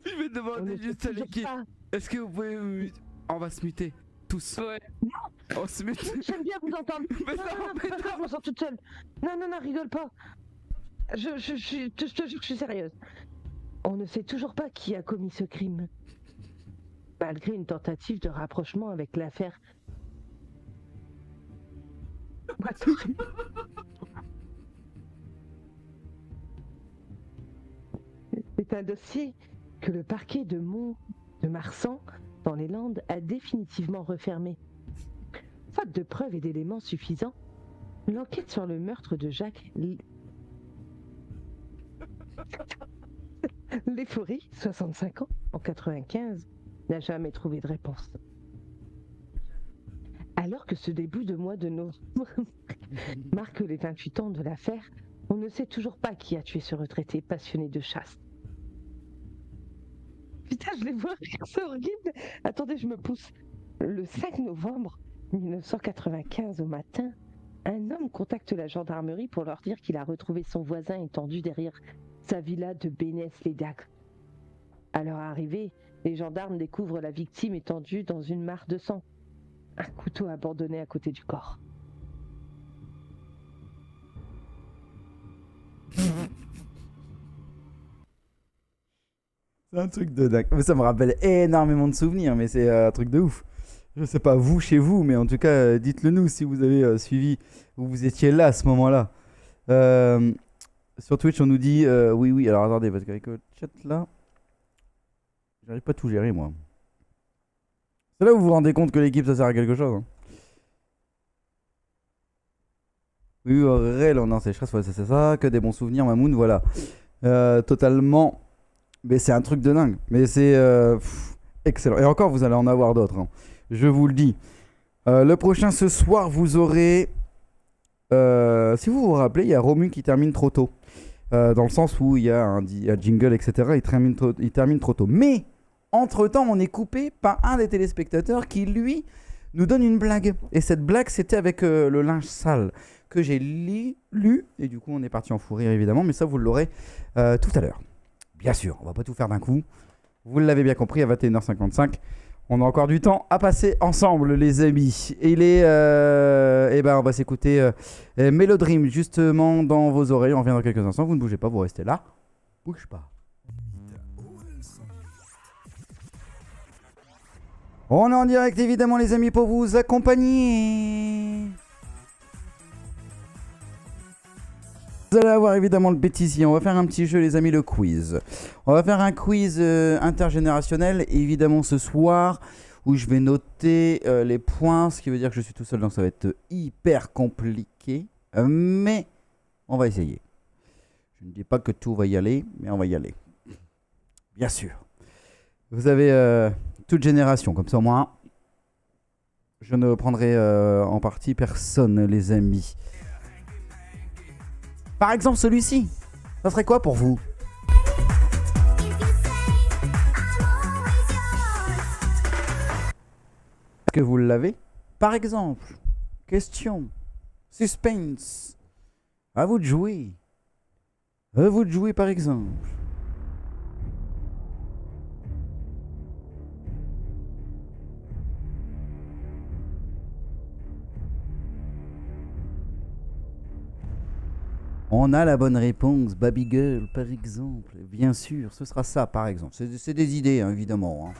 Speaker 4: Je vais
Speaker 5: On
Speaker 4: demander
Speaker 5: ne
Speaker 4: juste
Speaker 5: sait
Speaker 4: à
Speaker 5: toujours
Speaker 4: l'équipe.
Speaker 5: pas.
Speaker 4: Est-ce que vous pouvez on va se muter. Tous.
Speaker 6: Ouais.
Speaker 4: On se mute.
Speaker 5: J'aime bien vous entendre.
Speaker 4: Mais
Speaker 5: Non,
Speaker 4: non,
Speaker 5: non,
Speaker 4: mais
Speaker 5: pas grave,
Speaker 4: non.
Speaker 5: on sort toute seule. Non, rigole pas. Je te jure que je suis sérieuse. On ne sait toujours pas qui a commis ce crime. Malgré une tentative de rapprochement avec l'affaire. C'est un dossier que le parquet de Mont de Marsan, dans les Landes, a définitivement refermé. Faute de preuves et d'éléments suffisants, l'enquête sur le meurtre de Jacques Léfory, 65 ans, en 95, n'a jamais trouvé de réponse. Alors que ce début de mois de novembre marque les 28 ans de l'affaire, on ne sait toujours pas qui a tué ce retraité passionné de chasse. Putain, je les vois rire, c'est horrible. Attendez, je me pousse. Le 5 novembre 1995 au matin, un homme contacte la gendarmerie pour leur dire qu'il a retrouvé son voisin étendu derrière sa villa de Bénès-les-Dagues. À leur arrivée, les gendarmes découvrent la victime étendue dans une mare de sang. Un couteau abandonné à côté du corps.
Speaker 3: C'est un truc de dingue. Mais ça me rappelle énormément de souvenirs, mais c'est un truc de ouf. Je sais pas vous chez vous, mais en tout cas, dites-le nous si vous avez suivi ou vous étiez là à ce moment-là. Sur Twitch, on nous dit oui. Alors attendez, parce qu'avec le chat là, j'arrive pas à tout gérer moi. C'est là où vous vous rendez compte que l'équipe ça sert à quelque chose. Hein. Oui, réel, non, c'est ça, que des bons souvenirs, Mamoun, voilà. Totalement. Mais c'est un truc de dingue. Mais c'est excellent. Et encore, vous allez en avoir d'autres. Hein. Je vous le dis. Le prochain ce soir, vous aurez. Si vous vous rappelez, il y a Romu qui termine trop tôt. Dans le sens où il y a un jingle, etc. Il termine trop tôt. Mais, entre-temps, on est coupé par un des téléspectateurs qui, lui, nous donne une blague. Et cette blague, c'était avec le linge sale que j'ai lu. Et du coup, on est parti en fou rire, évidemment. Mais ça, vous l'aurez tout à l'heure. Bien sûr, on va pas tout faire d'un coup. Vous l'avez bien compris, à 21h55, On a encore du temps à passer ensemble, les amis. Et on va s'écouter Melodream justement dans vos oreilles. On revient dans quelques instants. Vous ne bougez pas, vous restez là. Bouge pas. On est en direct évidemment, les amis, pour vous accompagner. Vous allez avoir évidemment le bêtisier. On va faire un petit jeu, les amis, le quiz. On va faire un quiz intergénérationnel, évidemment, ce soir, où je vais noter les points, ce qui veut dire que je suis tout seul, donc ça va être hyper compliqué. Mais on va essayer. Je ne dis pas que tout va y aller, mais on va y aller. Bien sûr. Vous avez toute génération, comme ça au moins, je ne prendrai en partie personne, les amis. Par exemple, celui-ci, ça serait quoi pour vous? Est-ce que vous l'avez? Par exemple, question, suspense, à vous de jouer. À vous de jouer, par exemple. On a la bonne réponse, Baby Girl, par exemple. Bien sûr, ce sera ça, par exemple. C'est des idées, hein, évidemment.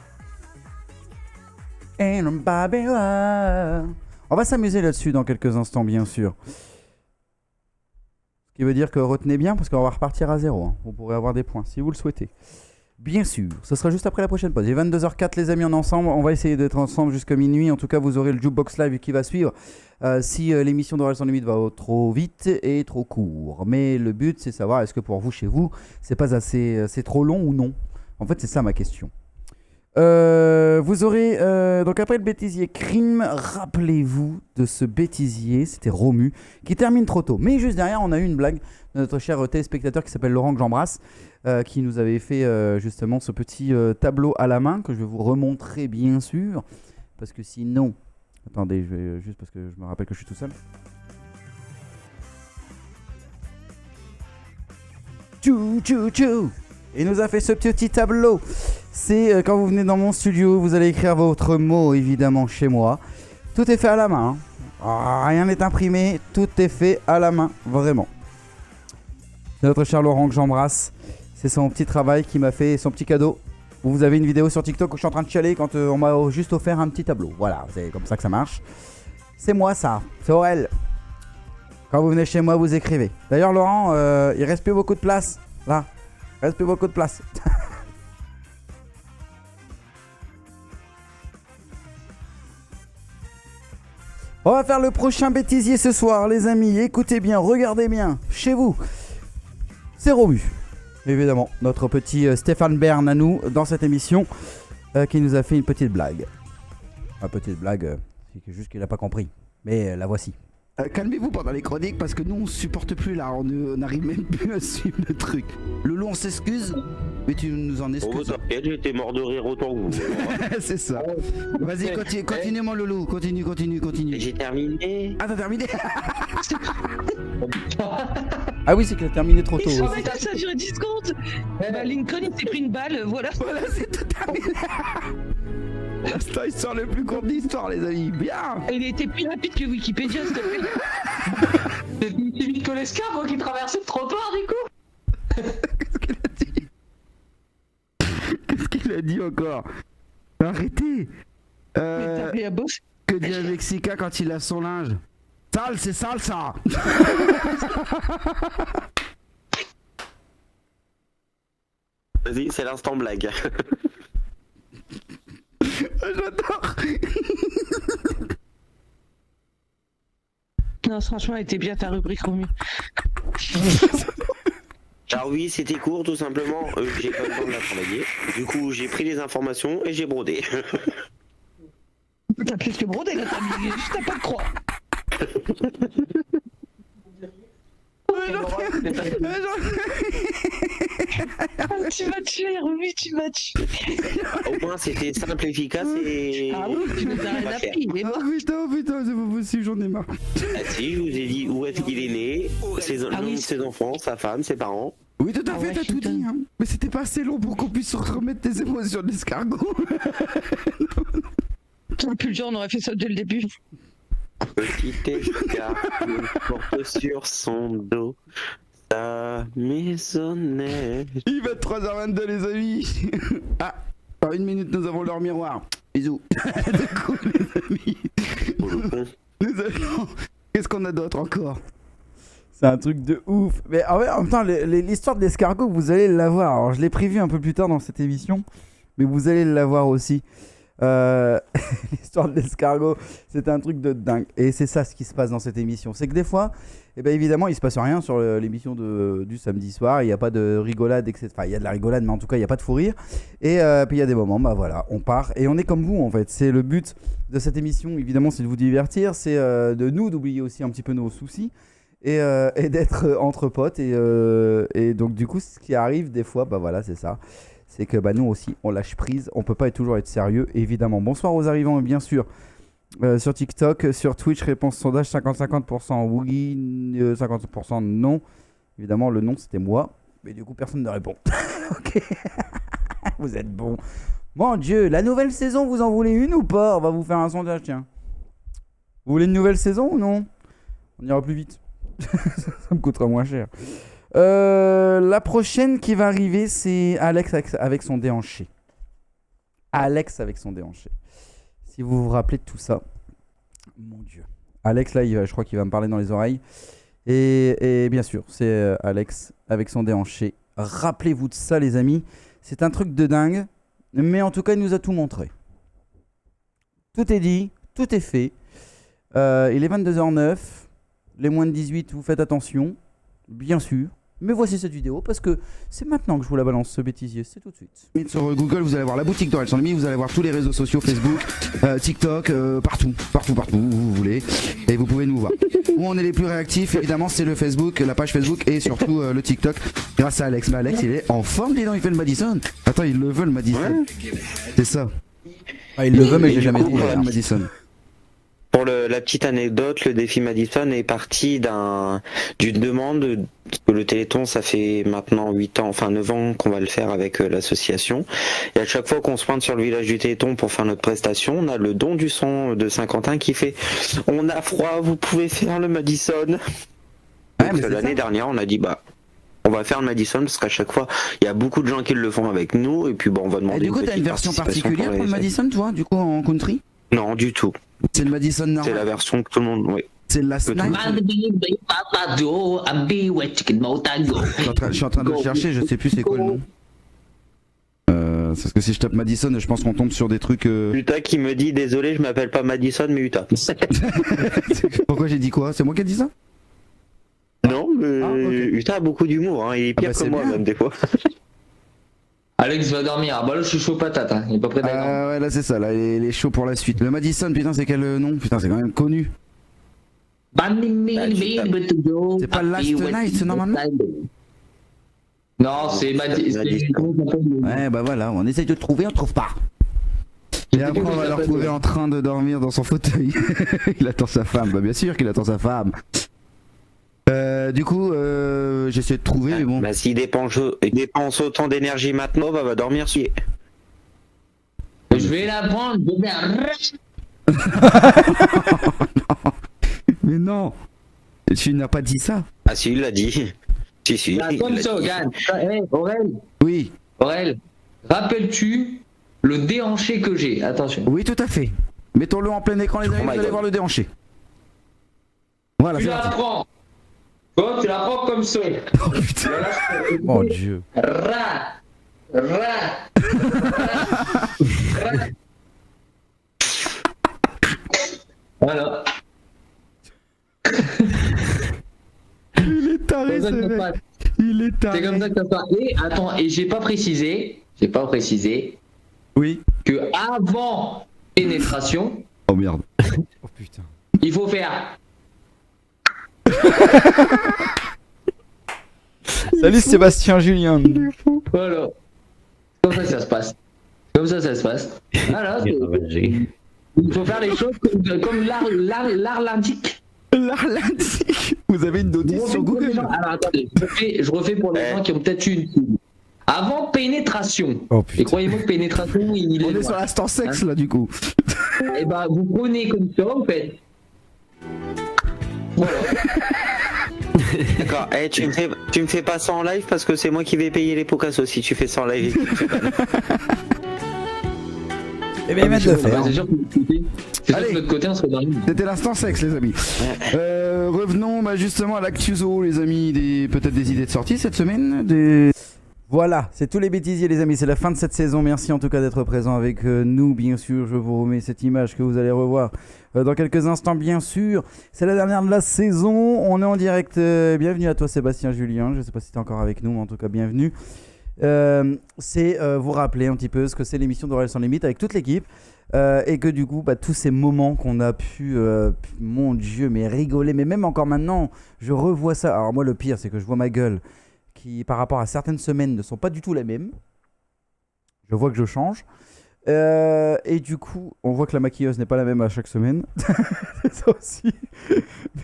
Speaker 3: Hein. And Baby Girl. On va s'amuser là-dessus dans quelques instants, bien sûr. Ce qui veut dire que retenez bien, parce qu'on va repartir à 0. Hein. Vous pourrez avoir des points, si vous le souhaitez. Bien sûr, ce sera juste après la prochaine pause. Il est 22h04, les amis, on est ensemble. On va essayer d'être ensemble jusqu'à minuit. En tout cas, vous aurez le Jukebox Live qui va suivre. Si l'émission d'Aurel sans limite va trop vite et trop court. Mais le but, c'est savoir, est-ce que pour vous, chez vous, c'est pas assez, c'est trop long ou non? En fait, c'est ça ma question. Vous aurez, donc après le bêtisier crime, rappelez-vous de ce bêtisier, c'était Romu, qui termine trop tôt. Mais juste derrière, on a eu une blague de notre cher téléspectateur qui s'appelle Laurent, que j'embrasse, qui nous avait fait justement ce petit tableau à la main, que je vais vous remontrer bien sûr, parce que sinon... Attendez, je vais juste parce que je me rappelle que je suis tout seul. Tchou, tchou, tchou. Il nous a fait ce petit tableau. C'est quand vous venez dans mon studio, vous allez écrire votre mot, évidemment, chez moi. Tout est fait à la main. Hein. Rien n'est imprimé, tout est fait à la main, vraiment. C'est notre cher Laurent que j'embrasse. C'est son petit travail qui m'a fait son petit cadeau. Vous avez une vidéo sur TikTok où je suis en train de chialer quand on m'a juste offert un petit tableau. Voilà, c'est comme ça que ça marche. C'est moi ça, c'est Aurel. Quand vous venez chez moi, vous écrivez. D'ailleurs Laurent, il reste plus beaucoup de place. Là, il reste plus beaucoup de place. On va faire le prochain bêtisier ce soir, les amis. Écoutez bien, regardez bien, chez vous. C'est Romu. Évidemment, notre petit Stéphane Bern à nous dans cette émission qui nous a fait une petite blague. Une petite blague, c'est juste qu'il n'a pas compris. Mais la voici.
Speaker 4: Calmez-vous pendant les chroniques parce que nous on supporte plus là, on n'arrive même plus à suivre le truc. Loulou, on s'excuse, mais tu nous en excuses.
Speaker 8: Oh, t'inquiète, j'étais mort de rire autant que vous.
Speaker 4: C'est ça. Vas-y, continue mon loulou, continue.
Speaker 8: J'ai terminé.
Speaker 4: Ah, t'as terminé?
Speaker 3: Ah oui, c'est qu'il a terminé trop tôt.
Speaker 6: Oh putain, ça a duré 10 secondes. Bah, Lincoln il s'est pris une balle, voilà.
Speaker 4: Voilà, c'est tout terminé. C'est l'histoire le plus court de l'histoire, les amis. Bien.
Speaker 6: Il a été plus rapide que Wikipédia, s'il te plaît.
Speaker 9: C'est vite que l'escarpe qui traversait le trottoir, du coup.
Speaker 4: Qu'est-ce qu'il a dit encore? Arrêtez. Que dit un Mexicain quand il lave son linge? Sale, c'est sale ça.
Speaker 8: Vas-y, c'est l'instant blague.
Speaker 4: J'adore.
Speaker 6: Non, franchement, elle était bien ta rubrique, Romu.
Speaker 8: Alors oui, c'était court tout simplement, j'ai pas le temps de la travailler. Du coup, j'ai pris les informations et j'ai brodé.
Speaker 6: T'as plus que brodé là, t'as mis juste à pas de croix. Tu m'as tué, Romu, tu m'as tué.
Speaker 8: Au moins, c'était simple, efficace et...
Speaker 6: Ah oui, tu nous as rien appris, mais
Speaker 4: Oh putain, c'est pas possible, j'en ai marre.
Speaker 8: Ah si, je vous ai dit où est-ce qu'il est né, le nom de ses enfants, sa femme, ses parents.
Speaker 4: Oui, tout à
Speaker 5: À
Speaker 4: fait, t'as tout
Speaker 5: Washington.
Speaker 4: dit. Hein. Mais c'était pas assez long pour qu'on puisse remettre tes émotions de l'escargot.
Speaker 5: T'aurais pu le dire, on aurait fait ça dès le début.
Speaker 8: Petit escargot porte sur son dos sa maisonnette.
Speaker 4: Il va être 3h22 les amis. Ah, dans 1 minute nous avons leur miroir. Bisous. Du coup les amis.
Speaker 8: Pour le con.
Speaker 4: Nous allons... Qu'est-ce qu'on a d'autre encore?
Speaker 3: C'est un truc de ouf. Mais en même temps, l'histoire de l'escargot, vous allez l'avoir. Alors, je l'ai prévu un peu plus tard dans cette émission, mais vous allez l'avoir aussi. L'histoire de l'escargot, c'est un truc de dingue. Et c'est ça ce qui se passe dans cette émission. C'est que des fois, eh ben, évidemment, il se passe rien sur l'émission du samedi soir. Il n'y a pas de rigolade, etc. Enfin, il y a de la rigolade, mais en tout cas, il n'y a pas de fou rire. Et puis, il y a des moments, bah voilà, on part. Et on est comme vous, en fait. C'est le but de cette émission, évidemment, c'est de vous divertir. C'est de nous d'oublier aussi un petit peu nos soucis. Et d'être entre potes. Et donc, du coup, ce qui arrive des fois, bah voilà, c'est ça. C'est que bah, nous aussi, on lâche prise. On peut pas toujours être sérieux, évidemment. Bonsoir aux arrivants, bien sûr. Sur TikTok, sur Twitch, réponse sondage 50-50% oui, 50% non. Évidemment, le non, c'était moi. Mais du coup, personne ne répond. Ok. Vous êtes bons. Mon Dieu, la nouvelle saison, vous en voulez une ou pas? On va vous faire un sondage, tiens. Vous voulez une nouvelle saison ou non? On ira plus vite. Ça me coûtera moins cher. La prochaine qui va arriver, c'est Alex avec son déhanché. Alex avec son déhanché. Si vous vous rappelez de tout ça. Mon Dieu. Alex, là, je crois qu'il va me parler dans les oreilles. Et bien sûr, c'est Alex avec son déhanché. Rappelez-vous de ça, les amis. C'est un truc de dingue. Mais en tout cas, il nous a tout montré. Tout est dit, tout est fait. Il est 22h09. Les moins de 18, vous faites attention. Bien sûr. Mais voici cette vidéo parce que c'est maintenant que je vous la balance, ce bêtisier. C'est tout de suite.
Speaker 4: Sur Google, vous allez voir la boutique d'Aurel Sans Limite, vous allez voir tous les réseaux sociaux, Facebook, TikTok, partout où vous voulez. Et vous pouvez nous voir. Où on est les plus réactifs, évidemment, c'est le Facebook, la page Facebook et surtout le TikTok. Grâce à Alex. Mais Alex, il est en forme, dis donc, il fait le Madison. Attends, il le veut le Madison. Ouais. C'est ça.
Speaker 3: Ah, il le veut, mais j'ai jamais dit.
Speaker 4: Le Madison.
Speaker 8: Pour la petite anecdote, le défi Madison est parti d'une demande, parce que le Téléthon, ça fait maintenant 8 ans, enfin 9 ans qu'on va le faire avec l'association. Et à chaque fois qu'on se pointe sur le village du Téléthon pour faire notre prestation, on a le don du son de Saint-Quentin qui fait « On a froid, vous pouvez faire le Madison ». L'année dernière, on a dit on va faire le Madison parce qu'à chaque fois, il y a beaucoup de gens qui le font avec nous. Et puis on va demander.
Speaker 4: Et du coup, t'as une version particulière pour le Madison, toi, du coup, en country?
Speaker 8: Non, du tout.
Speaker 4: C'est le Madison normal.
Speaker 8: C'est la version que tout le monde, oui.
Speaker 4: C'est le last night. Je suis en train de le chercher, je sais plus c'est quoi le nom. Parce que si je tape Madison, je pense qu'on tombe sur des trucs.
Speaker 8: Utah qui me dit désolé, je m'appelle pas Madison, mais Utah.
Speaker 4: Pourquoi j'ai dit quoi? C'est moi qui ai dit ça?
Speaker 8: Non, okay. Utah a beaucoup d'humour, hein. Il est pire que moi, même des fois.
Speaker 9: Alex va dormir. Ah bah là je suis chaud patate, hein. Il est pas prêt d'aller.
Speaker 4: Ouais, là c'est ça, là il est chaud pour la suite. Le Madison, putain, c'est quel nom? Putain, c'est quand même connu. C'est pas Last Night, normalement?
Speaker 9: Non, c'est Madison.
Speaker 4: Ouais, bah voilà, on essaye de trouver, on trouve pas. Et après on va le retrouver en train de dormir dans son fauteuil. Il attend sa femme, bah bien sûr qu'il attend sa femme. Du coup, j'essaie de trouver, mais bon.
Speaker 8: Bah s'il dépense autant d'énergie maintenant, va dormir sur.
Speaker 9: Je vais la prendre, je vais
Speaker 4: Mais non, tu n'as pas dit ça.
Speaker 8: Ah si, il l'a dit. Si.
Speaker 9: Comme ça, regarde. Hey, Aurel.
Speaker 4: Oui.
Speaker 9: Aurel, rappelles-tu le déhanché que j'ai? Attention.
Speaker 4: Oui, tout à fait. Mettons-le en plein écran, les amis, vous allez voir le déhanché. Voilà,
Speaker 9: tu la prends. Bon, tu la prends comme ça.
Speaker 4: Oh putain. Mon Dieu.
Speaker 9: Voilà.
Speaker 4: Il est taré, ce mec. Il est taré.
Speaker 9: C'est comme ça que ça se passe. Et attends, et j'ai pas précisé.
Speaker 4: Oui.
Speaker 9: Que avant pénétration.
Speaker 4: Oh merde. Oh putain.
Speaker 9: Il faut faire.
Speaker 3: Salut Sébastien Julien.
Speaker 9: Voilà. Comme ça que ça se passe. Voilà. Il faut faire les choses comme l'art l'indique.
Speaker 3: L'Arlantique. Vous avez une notice sur Google.
Speaker 9: Alors attendez, je refais pour les gens qui ont peut-être eu une pub. Avant pénétration.
Speaker 3: Oh putain.
Speaker 9: Et croyez-moi que pénétration, il
Speaker 3: On
Speaker 9: est
Speaker 3: est sur l'instant sexe là du coup.
Speaker 9: Et bah vous prenez comme ça, vous faites. Voilà.
Speaker 8: D'accord. Eh, tu me fais pas ça en live parce que c'est moi qui vais payer les pots cassos si tu fais ça en live.
Speaker 3: Et bien, mettre le faire.
Speaker 9: C'est sûr que de notre côté, on serait dans une.
Speaker 3: C'était l'instant sexe, les amis. Revenons justement à l'actuso, les amis, peut-être des idées de sortie cette semaine. Voilà, c'est tous les bêtisiers, les amis. C'est la fin de cette saison. Merci en tout cas d'être présent avec nous. Bien sûr, je vous remets cette image que vous allez revoir dans quelques instants, bien sûr. C'est la dernière de la saison. On est en direct. Bienvenue à toi, Sébastien Julien. Je ne sais pas si tu es encore avec nous, mais en tout cas, bienvenue. C'est vous rappeler un petit peu ce que c'est l'émission d'Aurel sans limite avec toute l'équipe. Et que du coup, tous ces moments qu'on a pu, mon Dieu, mais rigoler. Mais même encore maintenant, je revois ça. Alors moi, le pire, c'est que je vois ma gueule qui, par rapport à certaines semaines, ne sont pas du tout les mêmes. Je vois que je change. Et du coup, on voit que la maquilleuse n'est pas la même à chaque semaine. C'est ça aussi.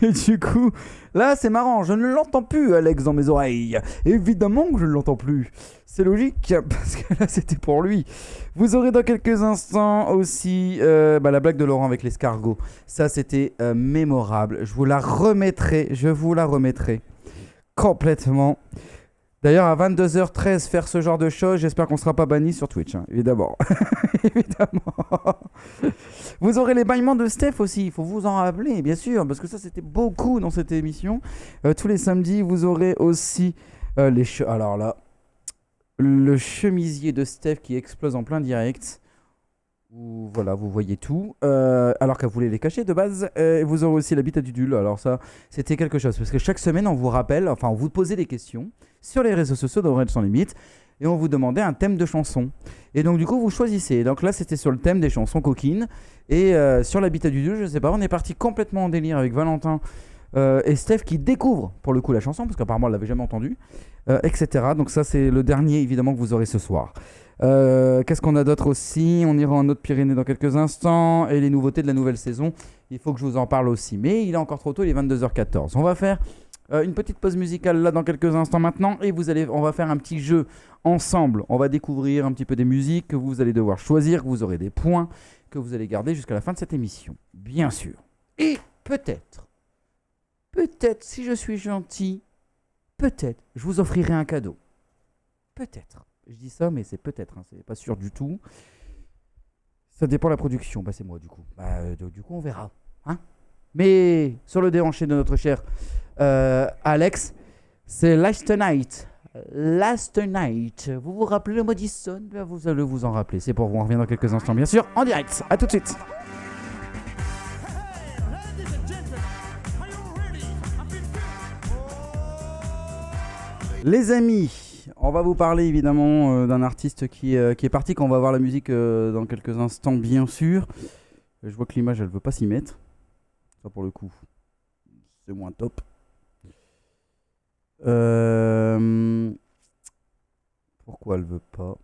Speaker 3: Mais du coup, là, c'est marrant. Je ne l'entends plus, Alex, dans mes oreilles. Évidemment que je ne l'entends plus. C'est logique, parce que là, c'était pour lui. Vous aurez dans quelques instants aussi la blague de Laurent avec l'escargot. Ça, c'était mémorable. Je vous la remettrai. Complètement. D'ailleurs, à 22h13, faire ce genre de choses, j'espère qu'on ne sera pas banni sur Twitch, hein, évidemment. Évidemment. Vous aurez les bâillements de Steph aussi, il faut vous en rappeler, bien sûr, parce que ça, c'était beaucoup dans cette émission. Tous les samedis, vous aurez aussi alors là, le chemisier de Steph qui explose en plein direct. Voilà, vous voyez tout. Alors qu'elle voulait les cacher de base. Vous aurez aussi l'habitat du Dul. Alors ça, c'était quelque chose. Parce que chaque semaine, on vous rappelle, enfin, on vous posait des questions sur les réseaux sociaux d'Aurel sans limite. Et on vous demandait un thème de chanson. Et donc, du coup, vous choisissez. Donc là, c'était sur le thème des chansons coquines. Et sur l'habitat du Dul, je sais pas, on est parti complètement en délire avec Valentin et Steph qui découvre, pour le coup, la chanson. Parce qu'apparemment, elle l'avait jamais entendue. Etc. Donc ça, c'est le dernier, évidemment, que vous aurez ce soir. Qu'est-ce qu'on a d'autre aussi? On ira en Haute-Pyrénées dans quelques instants. Et les nouveautés de la nouvelle saison, il faut que je vous en parle aussi. Mais il est encore trop tôt, il est 22h14. On va faire une petite pause musicale là dans quelques instants maintenant. Et on va faire un petit jeu ensemble. On va découvrir un petit peu des musiques que vous allez devoir choisir, que vous aurez des points que vous allez garder jusqu'à la fin de cette émission. Bien sûr. Et peut-être, si je suis gentil, peut-être, je vous offrirai un cadeau. Peut-être. Je dis ça, mais c'est peut-être, hein, c'est pas sûr du tout. Ça dépend de la production. C'est moi, du coup. Du coup, on verra. Hein, mais sur le déhanché de notre cher Alex, c'est Last Night. Last Night. Vous vous rappelez le Madison? Vous allez vous en rappeler. C'est pour vous. On revient dans quelques instants, bien sûr, en direct. À tout de suite. Les amis, on va vous parler évidemment d'un artiste qui est parti, qu'on va voir la musique dans quelques instants, bien sûr. Je vois que l'image, elle veut pas s'y mettre. Ça, pour le coup, c'est moins top. Pourquoi elle veut pas?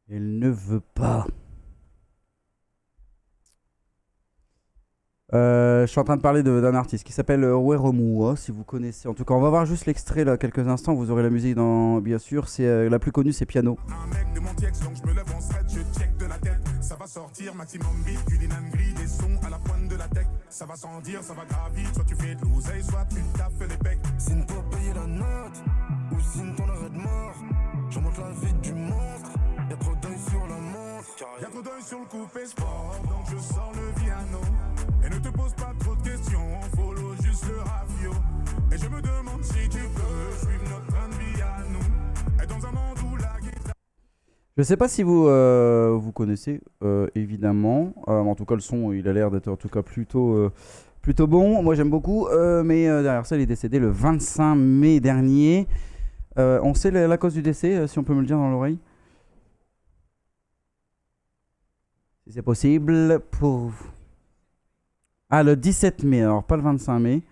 Speaker 3: Elle ne veut pas. Je suis en train de parler d'un artiste qui s'appelle Weromua, si vous connaissez. En tout cas, on va voir juste l'extrait là, quelques instants. Vous aurez la musique dans, bien sûr. C'est la plus connue, c'est Piano.
Speaker 10: Un mec de mon texte, donc je me lève en stretch, je check de la tête. Ça va sortir, maximum beat, culinane gris, des sons à la pointe de la tech. Ça va sans dire, ça va gravir. Soit tu fais de l'oseille, soit tu taffes les pecs. Signe pour payer la note, ou signe ton arrêt de mort. Je monte la vie du monstre, y'a trop d'œil sur la montre. Y'a trop d'œil sur le coupé sport, donc je sors le piano. Et ne te pose pas trop de questions, follow juste le rafio. Et je me demande si tu peux suivre notre train de vie à nous. Et dans un monde où la guitare...
Speaker 3: Je sais pas si vous connaissez, évidemment. En tout cas, le son, il a l'air d'être en tout cas plutôt bon. Moi, j'aime beaucoup. Mais derrière ça, il est décédé le 25 mai dernier. On sait la cause du décès, si on peut me le dire dans l'oreille. Si c'est possible, pour... Ah, le 17 mai, alors pas le 25 mai.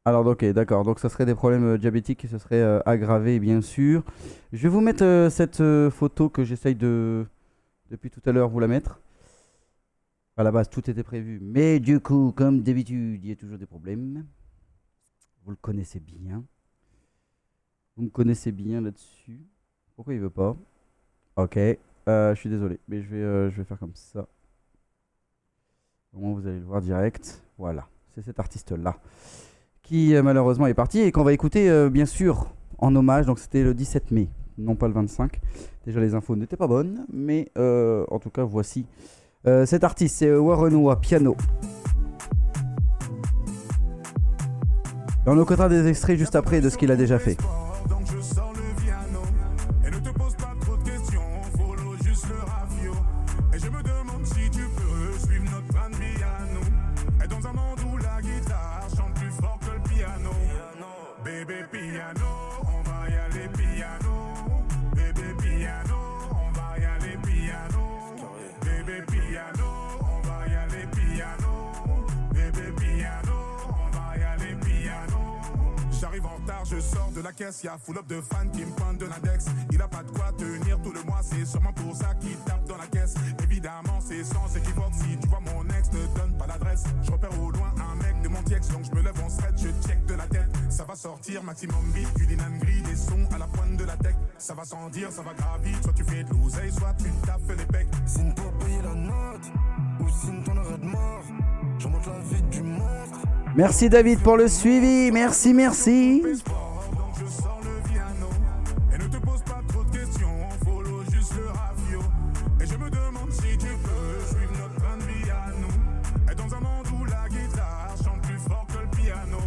Speaker 3: Alors ok, d'accord, donc ça serait des problèmes diabétiques qui se seraient aggravés bien sûr. Je vais vous mettre cette photo que j'essaye depuis tout à l'heure vous la mettre. À la base tout était prévu, mais du coup comme d'habitude il y a toujours des problèmes. Vous le connaissez bien. Vous me connaissez bien là-dessus. Pourquoi il veut pas? Ok, je suis désolé, mais je vais faire comme ça. Au moins vous allez le voir direct. Voilà, c'est cet artiste-là qui malheureusement est parti et qu'on va écouter bien sûr en hommage. Donc c'était le 17 mai, non pas le 25. Déjà les infos n'étaient pas bonnes, mais en tout cas voici cet artiste, c'est Warrenois Piano. Et on écoutera des extraits juste après de ce qu'il a déjà fait.
Speaker 10: Donc je sors le piano et ne te pose pas trop de questions, follow juste le ravio. Et je me demande si tu peux suivre notre plan de vie à nous. Et dans un monde où la guitare chante plus fort que le piano. Bébé piano, on va y aller piano. Bébé piano, on va y aller piano. Bébé piano, on va y aller piano. Bébé piano, on va y aller piano. J'arrive en retard, je sors de la caisse, y'a full up de fans qui me pointent de l'index. Il a pas de quoi tenir tout le mois, c'est sûrement pour ça qu'il tape dans la caisse. Évidemment, c'est sans équivoque, si tu vois mon ex, ne donne pas l'adresse. Je repère au loin un mec de mon tiex, donc je me lève en stretch, je check de la tête. Ça va sortir, maximum beat, du dinan gris, des sons à la pointe de la tech. Ça va sans dire, ça va gravir, soit tu fais de l'oseille, soit tu taffes les pecs.
Speaker 11: Signe pour payer la note, ou signe ton arrêt de mort. Je monte la vie du monstre.
Speaker 3: Merci David pour le suivi, merci, merci.
Speaker 10: Donc je sors le piano et ne te pose pas trop de questions, follow juste le ravio. Et je me demande si tu peux suivre notre plan de vie à nous. Et dans un monde où la guitare chante plus fort que le piano.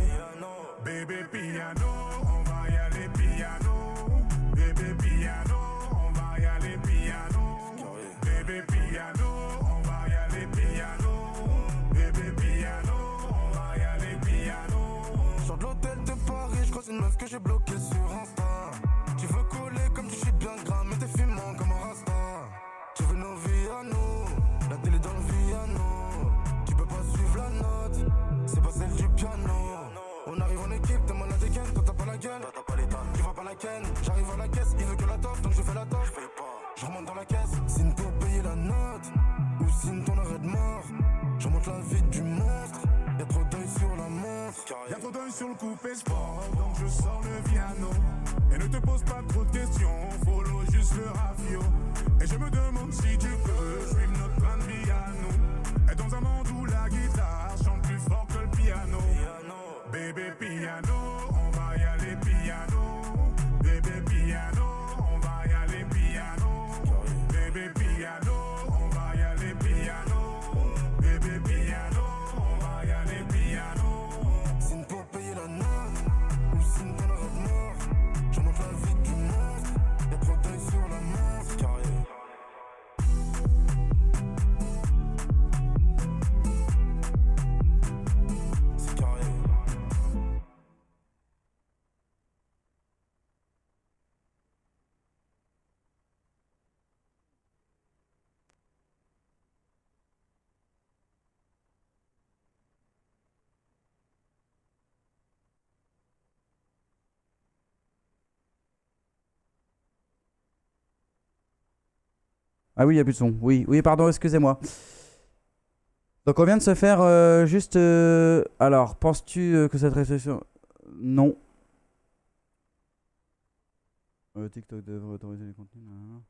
Speaker 10: Bébé piano, on va y aller piano. Bébé piano, on va y aller piano. Bébé piano, on va y aller piano. Bébé piano, on va y aller piano.
Speaker 11: Sors de l'hôtel de Paris, je croise une meuf que j'ai bloquée sur Insta. Tu veux coller comme tu suis bien gras, mais t'es fumant comme un rasta. Tu veux nos vies à nous, la télé dans le piano. Tu peux pas suivre la note, c'est pas celle du piano. On arrive en équipe, t'es malade et ken, toi t'as pas la gueule, t'as pas l'état, tu vois pas la ken. J'arrive à la caisse, il veut que la toffe, donc je fais la toffe. Je fais pas, je remonte dans la caisse. Signe pour payer la note, ou signe ton arrêt de mort. Je monte la vie du monstre, y'a trop d'œil sur la montre.
Speaker 10: Y'a trop d'œil sur le coupé sport, donc je sors le piano. Et ne te pose pas trop de questions, follow juste le ravio. Et je me demande si tu peux suivre notre plan de vie à nous. Et dans un monde où la guitare chante plus fort que le piano. Bébé piano, on va y aller piano. Bébé piano, on va y aller piano. Bébé piano, on va y aller piano. Bébé piano, on va y aller piano.
Speaker 11: Signe pour payer la note, ou signe ton arrêt de mort. Je monte la vie du monstre, y'a trop d'œil sur la montre. Carré. C'est carré.
Speaker 3: Ah oui, il n'y a plus de son. Oui, oui, pardon, excusez-moi. Donc on vient de se faire juste... alors, penses-tu que cette restriction... Non. TikTok devrait autoriser les contenus. Non.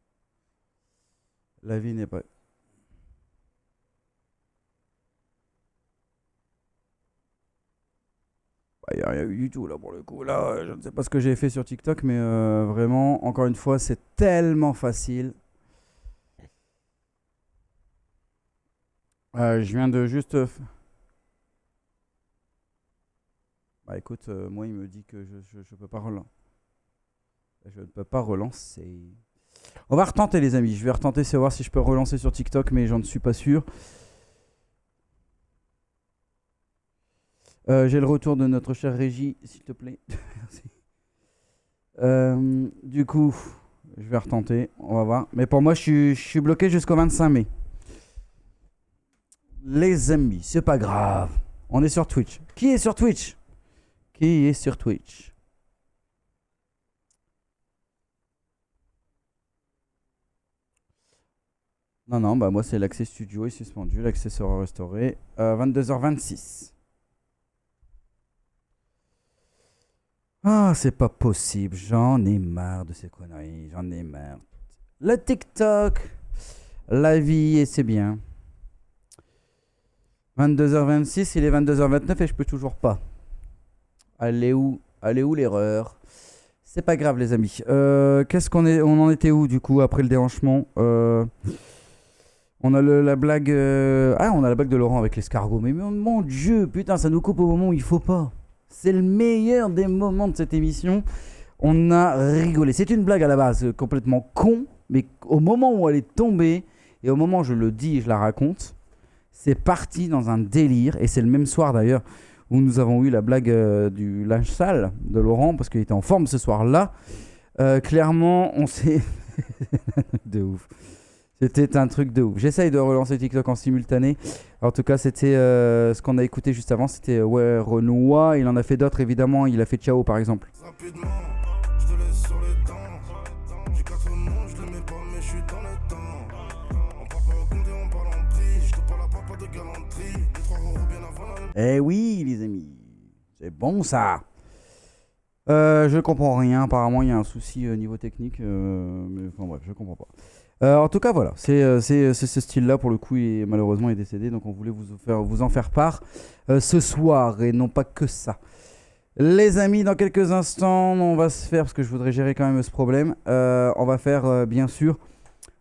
Speaker 3: La vie n'est pas... Il n'y a rien eu du tout là pour le coup. Là, je ne sais pas ce que j'ai fait sur TikTok, mais vraiment, encore une fois, c'est tellement facile. Je viens de juste... Bah écoute, moi il me dit que je peux pas relancer. Je ne peux pas relancer. On va retenter les amis. Je vais retenter, c'est voir si je peux relancer sur TikTok, mais j'en ne suis pas sûr. J'ai le retour de notre chère régie, s'il te plaît. Merci. Du coup, je vais retenter. On va voir. Mais pour moi, je suis bloqué jusqu'au 25 mai. Les amis, c'est pas grave. On est sur Twitch. Qui est sur Twitch? qui est sur Twitch. Non, bah moi c'est l'accès studio est suspendu, l'accès sera restauré. 22h26. Ah, c'est pas possible, j'en ai marre de ces conneries, j'en ai marre. Le TikTok, la vie, et c'est bien. 22h26, il est 22h29 et je peux toujours pas. Allez où l'erreur? C'est pas grave les amis. Qu'est-ce qu'on est, on en était où du coup après le déhanchement? On a la blague. On a la blague de Laurent avec l'escargot. Mais mon Dieu, putain, ça nous coupe au moment où il faut pas. C'est le meilleur des moments de cette émission. On a rigolé. C'est une blague à la base complètement con, mais au moment où elle est tombée et au moment où je le dis et je la raconte, c'est parti dans un délire. Et c'est le même soir d'ailleurs où nous avons eu la blague du linge sale de Laurent parce qu'il était en forme ce soir-là. Clairement, on s'est de ouf. C'était un truc de ouf. J'essaye de relancer TikTok en simultané. En tout cas, c'était ce qu'on a écouté juste avant. C'était Renoir. Il en a fait d'autres, évidemment. Il a fait Ciao, par exemple.
Speaker 11: Rapidement, je te laisse sur le temps. J'ai 4 mots, je le mets pas, mais je suis dans le temps. On parle pas au compte et on parle en prix. Je te parle à pas de galanterie. 2-3 euros bien avant la...
Speaker 3: Eh oui, les amis. C'est bon, ça. Je comprends rien. Apparemment, il y a un souci niveau technique. Mais enfin, bref, je comprends pas. En tout cas, voilà, c'est ce style-là, pour le coup, et malheureusement est décédé, donc on voulait vous en faire part ce soir, et non pas que ça. Les amis, dans quelques instants, on va se faire, parce que je voudrais gérer quand même ce problème, on va faire, bien sûr,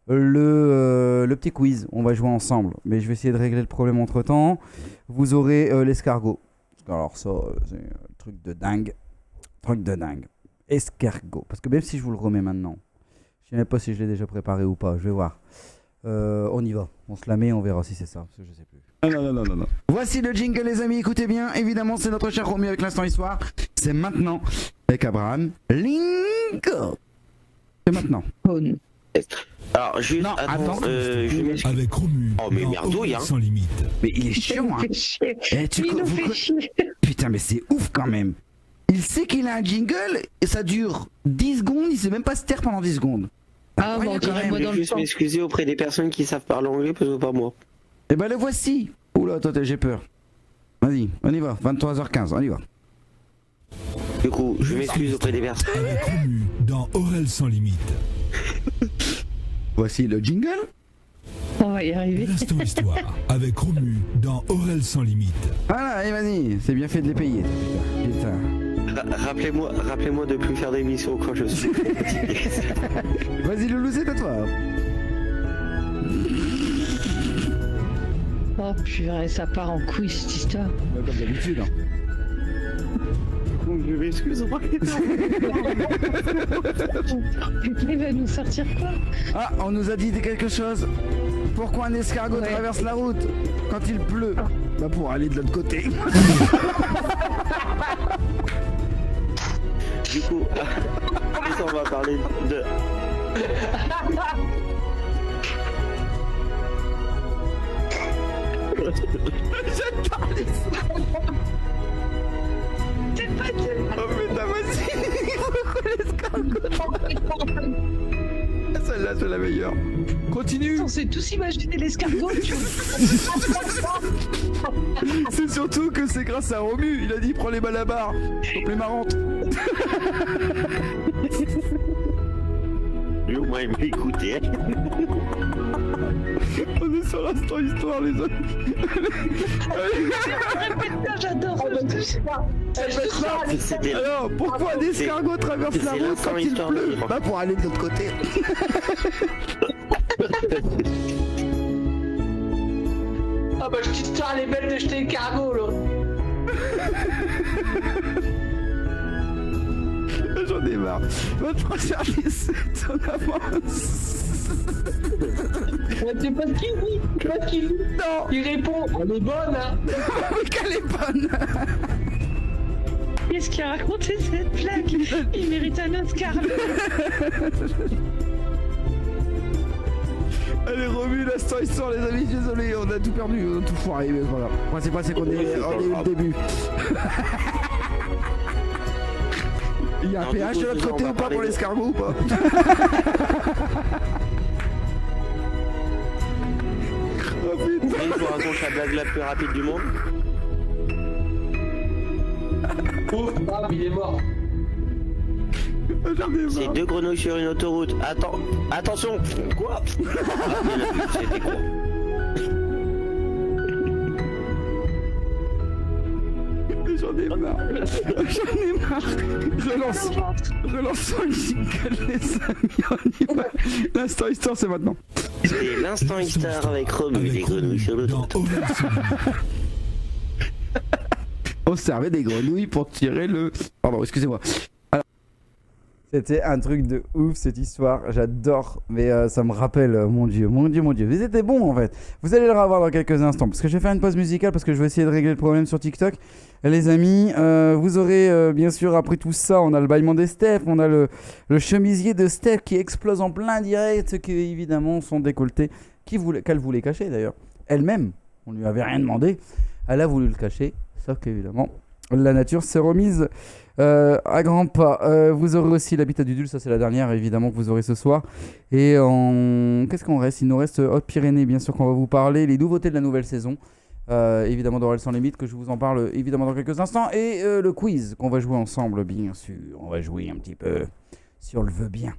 Speaker 3: le petit quiz, on va jouer ensemble, mais je vais essayer de régler le problème entre-temps. Vous aurez l'escargot, alors ça, c'est un truc de dingue, escargot, parce que même si je vous le remets maintenant, je sais même pas si je l'ai déjà préparé ou pas, je vais voir. On y va, on se la met, on verra si c'est ça, parce que je sais plus.
Speaker 4: Non. Voici le jingle les amis, écoutez bien, évidemment c'est notre cher Romy avec l'instant histoire. C'est maintenant avec Abraham Linko. C'est maintenant.
Speaker 8: Alors juste,
Speaker 4: non, attends.
Speaker 7: Avec Romu.
Speaker 8: Oh mais merdouille hein.
Speaker 7: Sans limite.
Speaker 4: Mais il est chiant hein. Putain mais c'est ouf quand même. Il sait qu'il a un jingle et ça dure 10 secondes, il sait même pas se taire pendant 10 secondes.
Speaker 8: Ah bon, je voulais juste m'excuser auprès des personnes qui savent parler anglais parce que pas moi.
Speaker 4: Et ben le voici. Oula, toi j'ai peur. Vas-y, on y va, 23h15, on y va.
Speaker 8: Du coup, je m'excuse auprès des personnes.
Speaker 7: Avec Romu dans Aurel sans limite.
Speaker 4: Voici le jingle.
Speaker 6: On va y arriver.
Speaker 7: L'instant histoire avec Romu dans Aurel sans limite.
Speaker 4: Voilà, et vas-y, c'est bien fait de les payer. Putain.
Speaker 8: Rappelez-moi de plus faire d'émissions quand je suis fatigué.
Speaker 4: Vas-y Loulou, c'est à toi.
Speaker 6: Oh purée, ça part en couille cette histoire.
Speaker 4: Comme d'habitude.
Speaker 8: Je m'excuse.
Speaker 6: Il va nous sortir quoi?
Speaker 4: Ah, on nous a dit quelque chose. Pourquoi un escargot traverse la route quand il pleut? Bah pour aller de l'autre côté.
Speaker 8: Du coup, on va parler de...
Speaker 4: J'adore les
Speaker 6: C'est pas de...
Speaker 4: Oh putain, vas-y. Celle-là, c'est la meilleure. Continue.
Speaker 6: On s'est tous imaginé l'escargot.
Speaker 4: C'est surtout que c'est grâce à Romu. Il a dit prends les balabars. Donc les marrantes.
Speaker 8: Au moins il m'a écouté.
Speaker 4: On est sur l'instant histoire les autres.
Speaker 6: J'adore.
Speaker 4: Alors pourquoi un escargot traverse la route quand il pleut? Bah pour aller de l'autre côté.
Speaker 9: Ah bah je dis ça, elle est belle de jeter le cargo là.
Speaker 4: J'en ai marre. Votre service est en avance.
Speaker 9: C'est pas ce qu'il dit. C'est pas ce qu'il dit.
Speaker 4: Non.
Speaker 9: Il répond. Elle est bonne hein.
Speaker 4: Mais qu'elle est bonne.
Speaker 6: Qu'est-ce qu'il a raconté cette blague? Il mérite un Oscar.
Speaker 4: Allez, Romu, l'instant histoire, les amis, désolé, on a tout perdu, on a tout foiré, mais voilà. Le principal, c'est qu'on est au début. Il y a un
Speaker 8: Non,
Speaker 4: péage
Speaker 8: du
Speaker 4: de
Speaker 8: coup,
Speaker 4: l'autre
Speaker 8: on
Speaker 4: côté
Speaker 8: va
Speaker 4: ou pas
Speaker 8: parler
Speaker 4: pour
Speaker 8: de-
Speaker 4: l'escargot ou pas?
Speaker 8: Et je vous raconte la blague la plus rapide du monde.
Speaker 9: Oh, bam, il est mort.
Speaker 8: C'est 2 grenouilles sur une autoroute. Attention. Quoi? Ah, il y en a plus, c'était quoi?
Speaker 4: J'en ai marre. J'en ai marre. Relançons le jingle, les amis. On y va. L'instant histoire, c'est maintenant.
Speaker 8: C'est l'instant Star avec Romu, des grenouilles sur l'autoroute.
Speaker 4: On servait des grenouilles pour tirer le. Pardon, excusez-moi.
Speaker 3: C'était un truc de ouf cette histoire, j'adore, mais ça me rappelle, mon dieu, mais c'était bon en fait. Vous allez le revoir dans quelques instants, parce que je vais faire une pause musicale, parce que je vais essayer de régler le problème sur TikTok. Les amis, vous aurez bien sûr après tout ça, on a le bâillement des Steph, on a le chemisier de Steph qui explose en plein direct, qui évidemment sont décolletés, qu'elle voulait cacher d'ailleurs. Elle-même, on lui avait rien demandé, elle a voulu le cacher, sauf qu'évidemment, la nature s'est remise à grands pas. Vous aurez aussi l'habitat du Dul, ça c'est la dernière évidemment que vous aurez ce soir. Et qu'est-ce qu'on reste? Il nous reste Haute-Pyrénées bien sûr qu'on va vous parler, les nouveautés de la nouvelle saison. Évidemment d'Orel sans limite que je vous en parle évidemment dans quelques instants. Et le quiz qu'on va jouer ensemble bien sûr. On va jouer un petit peu si on le veut bien.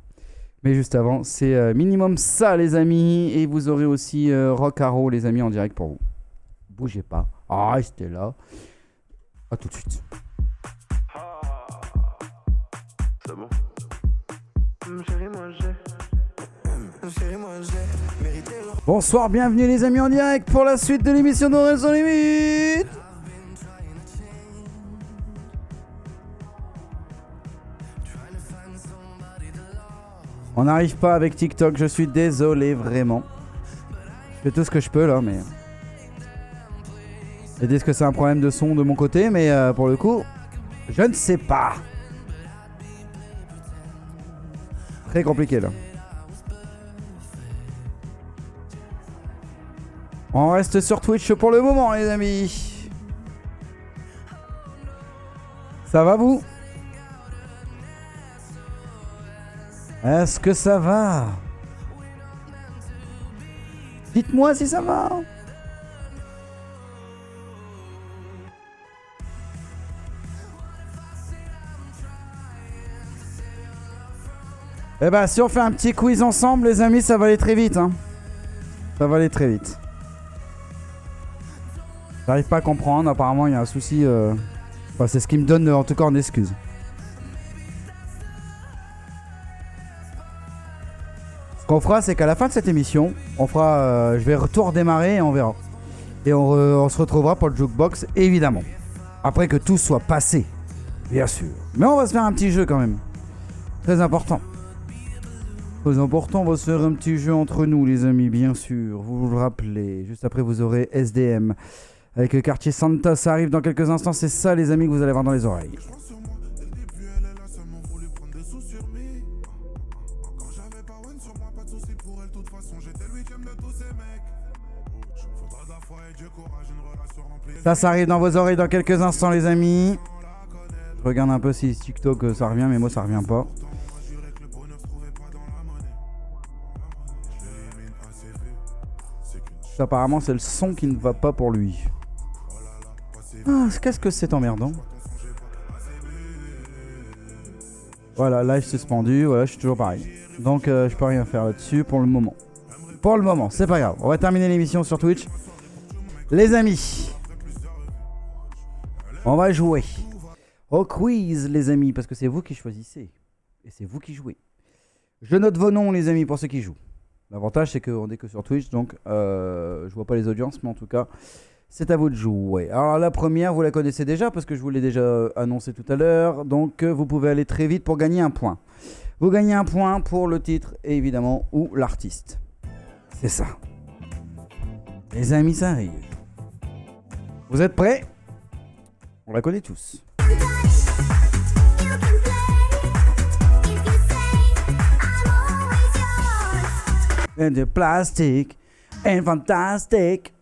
Speaker 3: Mais juste avant c'est minimum ça les amis. Et vous aurez aussi Rock Arrow les amis en direct pour vous. Bougez pas, restez là. A tout de suite.
Speaker 11: C'est bon. Chérie, moi j'ai mérité.
Speaker 3: Bonsoir, bienvenue les amis en direct pour la suite de l'émission d'Orel sans limite. On n'arrive pas avec TikTok, je suis désolé vraiment. Je fais tout ce que je peux là, mais... Ils disent que c'est un problème de son de mon côté, mais pour le coup, je ne sais pas. Très compliqué là. On reste sur Twitch pour le moment les amis. Ça va vous? Est-ce que ça va? Dites-moi si ça va. Eh ben si on fait un petit quiz ensemble les amis, ça va aller très vite hein. Ça va aller très vite. J'arrive pas à comprendre, apparemment il y a un souci enfin, c'est ce qui me donne en tout cas en excuse. Ce qu'on fera c'est qu'à la fin de cette émission, on fera je vais tout redémarrer et on verra. Et on se retrouvera pour le jukebox évidemment. Après que tout soit passé, bien sûr. Mais on va se faire un petit jeu quand même. Très important. Très important, on va se faire un petit jeu entre nous les amis, bien sûr, vous vous le rappelez. Juste après vous aurez SDM avec le quartier Santa, ça arrive dans quelques instants, c'est ça les amis que vous allez avoir dans les oreilles. Ça arrive dans vos oreilles dans quelques instants les amis. Je regarde un peu si TikTok ça revient, mais moi ça revient pas. Apparemment c'est le son qui ne va pas pour lui. Ah, qu'est-ce que c'est emmerdant. Voilà, live suspendu, voilà, je suis toujours pareil. Donc je peux rien faire là-dessus pour le moment. Pour le moment, c'est pas grave. On va terminer l'émission sur Twitch. Les amis, on va jouer au quiz les amis, parce que c'est vous qui choisissez. Et c'est vous qui jouez. Je note vos noms les amis pour ceux qui jouent. L'avantage c'est qu'on est que sur Twitch, donc je vois pas les audiences, mais en tout cas, c'est à vous de jouer. Alors la première, vous la connaissez déjà, parce que je vous l'ai déjà annoncé tout à l'heure, donc vous pouvez aller très vite pour gagner un point. Vous gagnez un point pour le titre, et évidemment, ou l'artiste. C'est ça. Les amis, ça arrive. Vous êtes prêts? On la connaît tous. And the plastic and fantastic.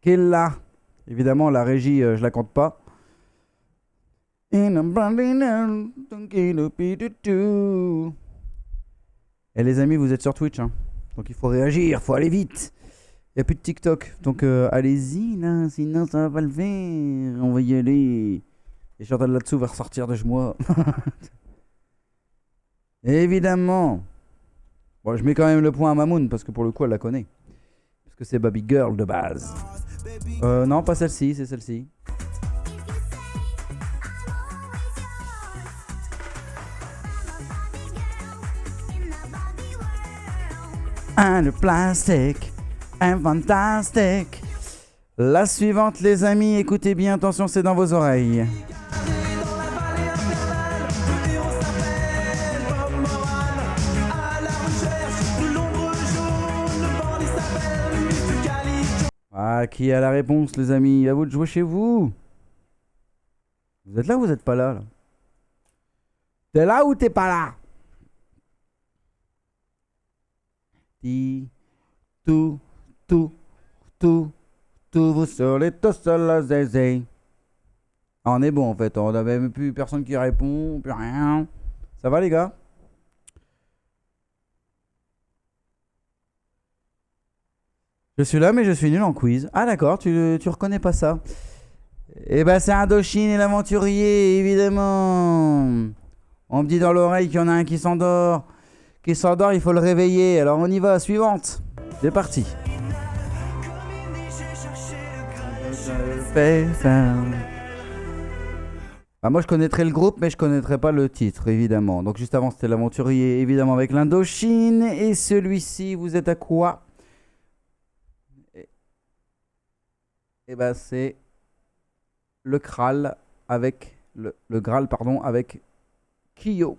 Speaker 3: Qui est là? Évidemment, la régie, je la compte pas. In a brand new, don't get a bit of two. Et les amis, vous êtes sur Twitch, hein. Donc il faut réagir, faut aller vite. Il n'y a plus de TikTok, donc allez-y là, sinon ça va pas le faire. On va y aller. Et Chantal là-dessous va ressortir de chez moi. Évidemment. Bon, je mets quand même le point à Mamoun parce que pour le coup, elle la connaît. Parce que c'est Baby Girl de base. Non, pas celle-ci, c'est celle-ci. Un le plastique, un fantastique. La suivante, les amis, écoutez bien, attention, c'est dans vos oreilles. Ah, qui a la réponse, les amis? À vous de jouer chez vous. Vous êtes là ou vous êtes pas là, là? T'es là ou t'es pas là? Tout, vous serez tous seuls à zézé. Ah, on est bon en fait, on n'avait même plus personne qui répond, plus rien. Ça va les gars? Je suis là mais je suis nul en quiz. Ah d'accord, tu reconnais pas ça. Eh ben c'est Indochine et l'aventurier, évidemment. On me dit dans l'oreille qu'il y en a un qui s'endort. Qui s'endort, il faut le réveiller. Alors on y va, suivante. C'est parti. Ah, moi je connaîtrais le groupe mais je connaîtrais pas le titre évidemment. Donc juste avant c'était l'aventurier évidemment avec l'Indochine. Et celui-ci vous êtes à quoi? Et ben c'est le Graal avec le Graal pardon avec Kyo.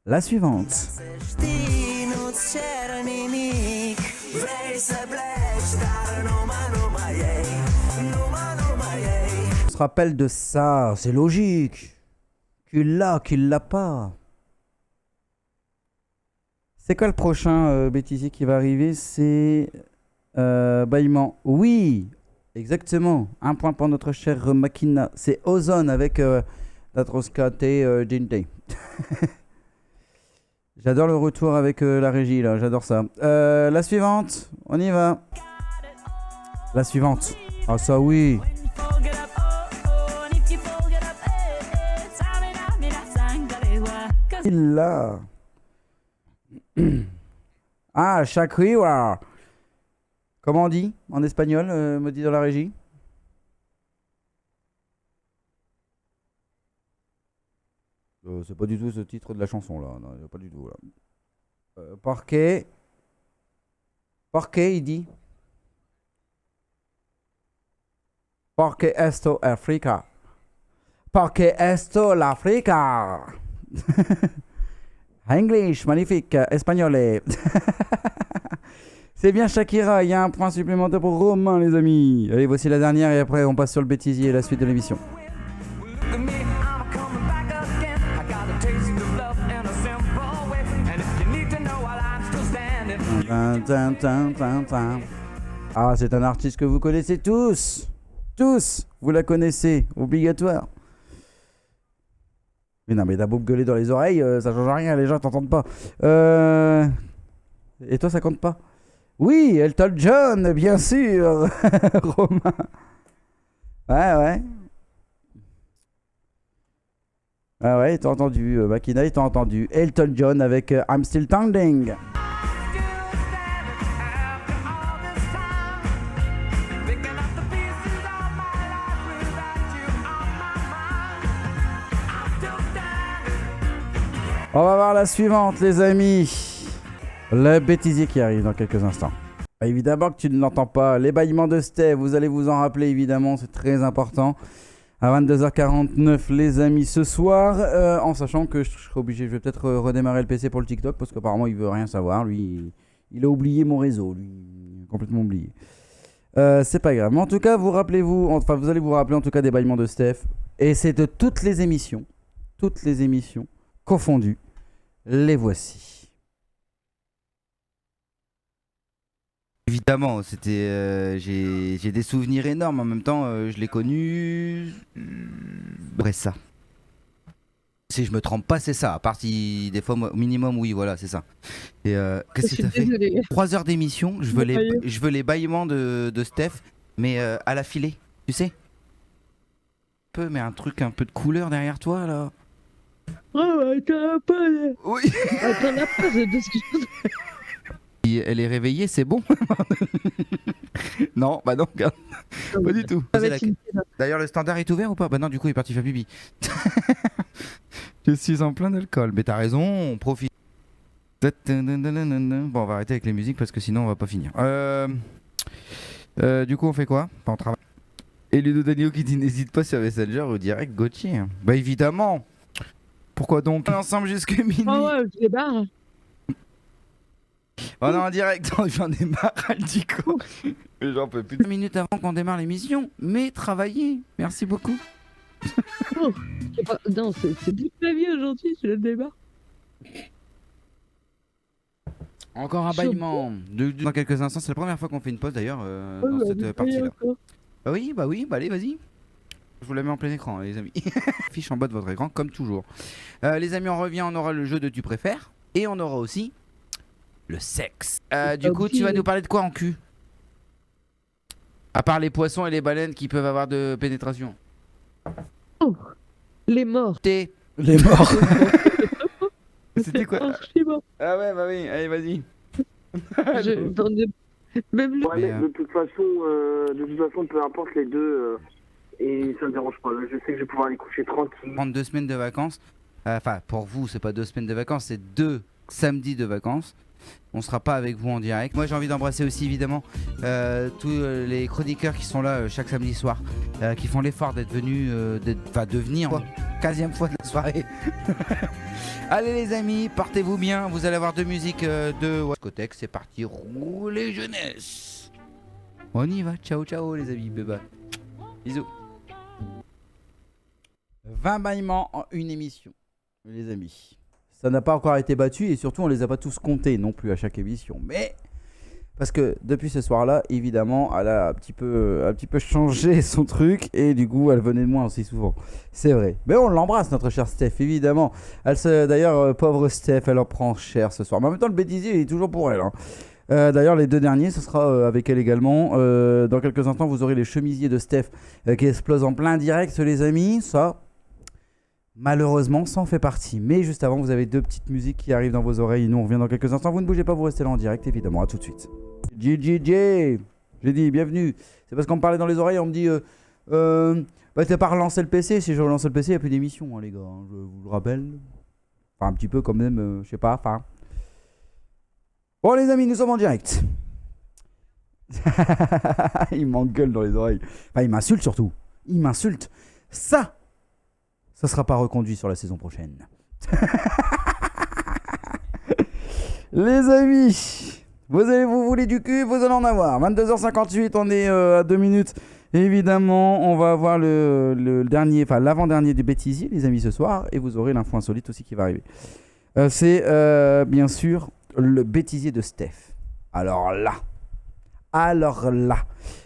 Speaker 3: La suivante. On se rappelle de ça, c'est logique. Qu'il l'a pas. C'est quoi le prochain bêtisier qui va arriver? C'est bâillement. Oui, exactement. Un point pour notre chère Makina. C'est Ozone avec Datroska T Jinte. J'adore le retour avec la régie là, j'adore ça. La suivante, on y va. La suivante. Ah ça oui. Il l'a. Ah, Shakira. Comment on dit en espagnol, me dit dans la régie? C'est pas du tout ce titre de la chanson là, non, pas du tout là. Porque, il dit. Porque esto Africa. Porque esto l'Africa. English, magnifique, espagnol. C'est bien Shakira, il y a un point supplémentaire pour Romain les amis. Allez, voici la dernière et après on passe sur le bêtisier et la suite de l'émission. Ah, c'est un artiste que vous connaissez tous. Tous, vous la connaissez, obligatoire. Mais non, mais t'as beau me gueuler dans les oreilles, ça change rien, les gens t'entendent pas. Et toi, ça compte pas? Oui, Elton John, bien sûr. Romain. Ouais. Ah ouais, t'as entendu. Makina, t'as entendu. Elton John avec I'm Still Standing. On va voir la suivante, les amis. Le bêtisier qui arrive dans quelques instants. Évidemment que tu ne l'entends pas. Les bâillements de Steve, vous allez vous en rappeler, évidemment, c'est très important. À 22h49, les amis, ce soir, en sachant que je serai obligé, je vais peut-être redémarrer le PC pour le TikTok, parce qu'apparemment, il veut rien savoir. Lui, il a oublié mon réseau, lui, complètement oublié. C'est pas grave. Mais en tout cas, vous allez vous rappeler en tout cas des bâillements de Steph. Et c'est de toutes les émissions confondues. Les voici. Évidemment, c'était, j'ai des souvenirs énormes. En même temps, je l'ai connu. Après ça. Si je me trompe pas, c'est ça. À part si des fois, au minimum, oui, voilà, c'est ça. Et qu'est-ce que t'as fait? 3 heures d'émission. Je veux les bâillements de Steph, mais à la filée, tu sais. Mais un truc un peu de couleur derrière toi là.
Speaker 5: Oh, bah, t'en as pas.
Speaker 3: Oui.
Speaker 5: T'en as pas de ce que je...
Speaker 3: Elle est réveillée, c'est bon. Non, bah non, regarde. Pas du tout. D'ailleurs, le standard est ouvert ou pas? Bah non, du coup, il est parti faire pipi. Je suis en plein d'alcool. Mais t'as raison, on profite. Bon, on va arrêter avec les musiques parce que sinon on va pas finir. Du coup, on fait quoi? On travaille. Et Ludo Danilo qui dit n'hésite pas sur Messenger ou direct Gauthier. Bah évidemment. Pourquoi donc? On est ensemble jusqu'à minuit.
Speaker 5: Oh ouais, je les barre.
Speaker 3: On est en direct, j'en ai marre, Dico. J'en peux plus. 2 minutes avant qu'on démarre l'émission, mais travaillez. Merci beaucoup.
Speaker 5: Oh, non, c'est toute ma vie aujourd'hui, je le débarre.
Speaker 3: Encore un bâillement. Dans quelques instants, c'est la première fois qu'on fait une pause d'ailleurs dans cette partie-là. Bah oui, allez, vas-y. Je vous la mets en plein écran, les amis. Fiche en bas de votre écran, comme toujours. Les amis, on revient, on aura le jeu de tu préfères. Et on aura aussi le sexe. Du coup, tu vas nous parler de quoi en cul? À part les poissons et les baleines qui peuvent avoir de pénétration.
Speaker 5: Oh, les morts.
Speaker 3: Les morts. C'était quoi?
Speaker 5: Ah
Speaker 3: ouais, bah oui, allez, vas-y.
Speaker 5: Même lui.
Speaker 12: Ouais, de toute façon, peu importe les deux, et ça me dérange pas. Là, je sais que je vais pouvoir aller coucher tranquille.
Speaker 3: Prendre 2 semaines de vacances. Enfin, pour vous, c'est pas 2 semaines de vacances, c'est 2 samedis de vacances. On sera pas avec vous en direct. Moi, j'ai envie d'embrasser aussi évidemment tous les chroniqueurs qui sont là chaque samedi soir, qui font l'effort d'être venus, de venir 15e fois de la soirée. Allez les amis, portez-vous bien. Vous allez avoir 2 musiques de discothèque. C'est parti, roulez jeunesse. On y va. Ciao ciao les amis. Bye bye. Bisous. 20 bâillements en une émission, les amis. Ça n'a pas encore été battu et surtout on les a pas tous comptés non plus à chaque émission. Mais parce que depuis ce soir-là, évidemment, elle a un petit peu changé son truc et du coup elle venait de moins aussi souvent. C'est vrai. Mais on l'embrasse notre chère Steph, évidemment. D'ailleurs, pauvre Steph, elle en prend cher ce soir. Mais en même temps, le bêtisier il est toujours pour elle. Hein. D'ailleurs, les 2 derniers, ce sera avec elle également. Dans quelques instants, vous aurez les chemisiers de Steph qui explosent en plein direct, les amis. Ça. Malheureusement, ça en fait partie. Mais juste avant, vous avez 2 petites musiques qui arrivent dans vos oreilles. Nous, on revient dans quelques instants. Vous ne bougez pas, vous restez là en direct, évidemment. À tout de suite. JJJ, j'ai dit bienvenue. C'est parce qu'on me parlait dans les oreilles, on me dit bah t'as pas relancé le PC. Si je relance le PC, il n'y a plus d'émission, hein, les gars. Hein, je vous le rappelle. Enfin, un petit peu quand même, je sais pas. Enfin. Bon, les amis, nous sommes en direct. Il m'engueule dans les oreilles. Enfin, il m'insulte surtout. Il m'insulte. Ça sera pas reconduit sur la saison prochaine. Les amis, vous voulez du cul, vous allez en avoir. 22h58, on est à 2 minutes. Évidemment, on va avoir le dernier, enfin l'avant-dernier des bêtisiers, les amis, ce soir. Et vous aurez l'info insolite aussi qui va arriver. C'est bien sûr le bêtisier de Steph. Alors là,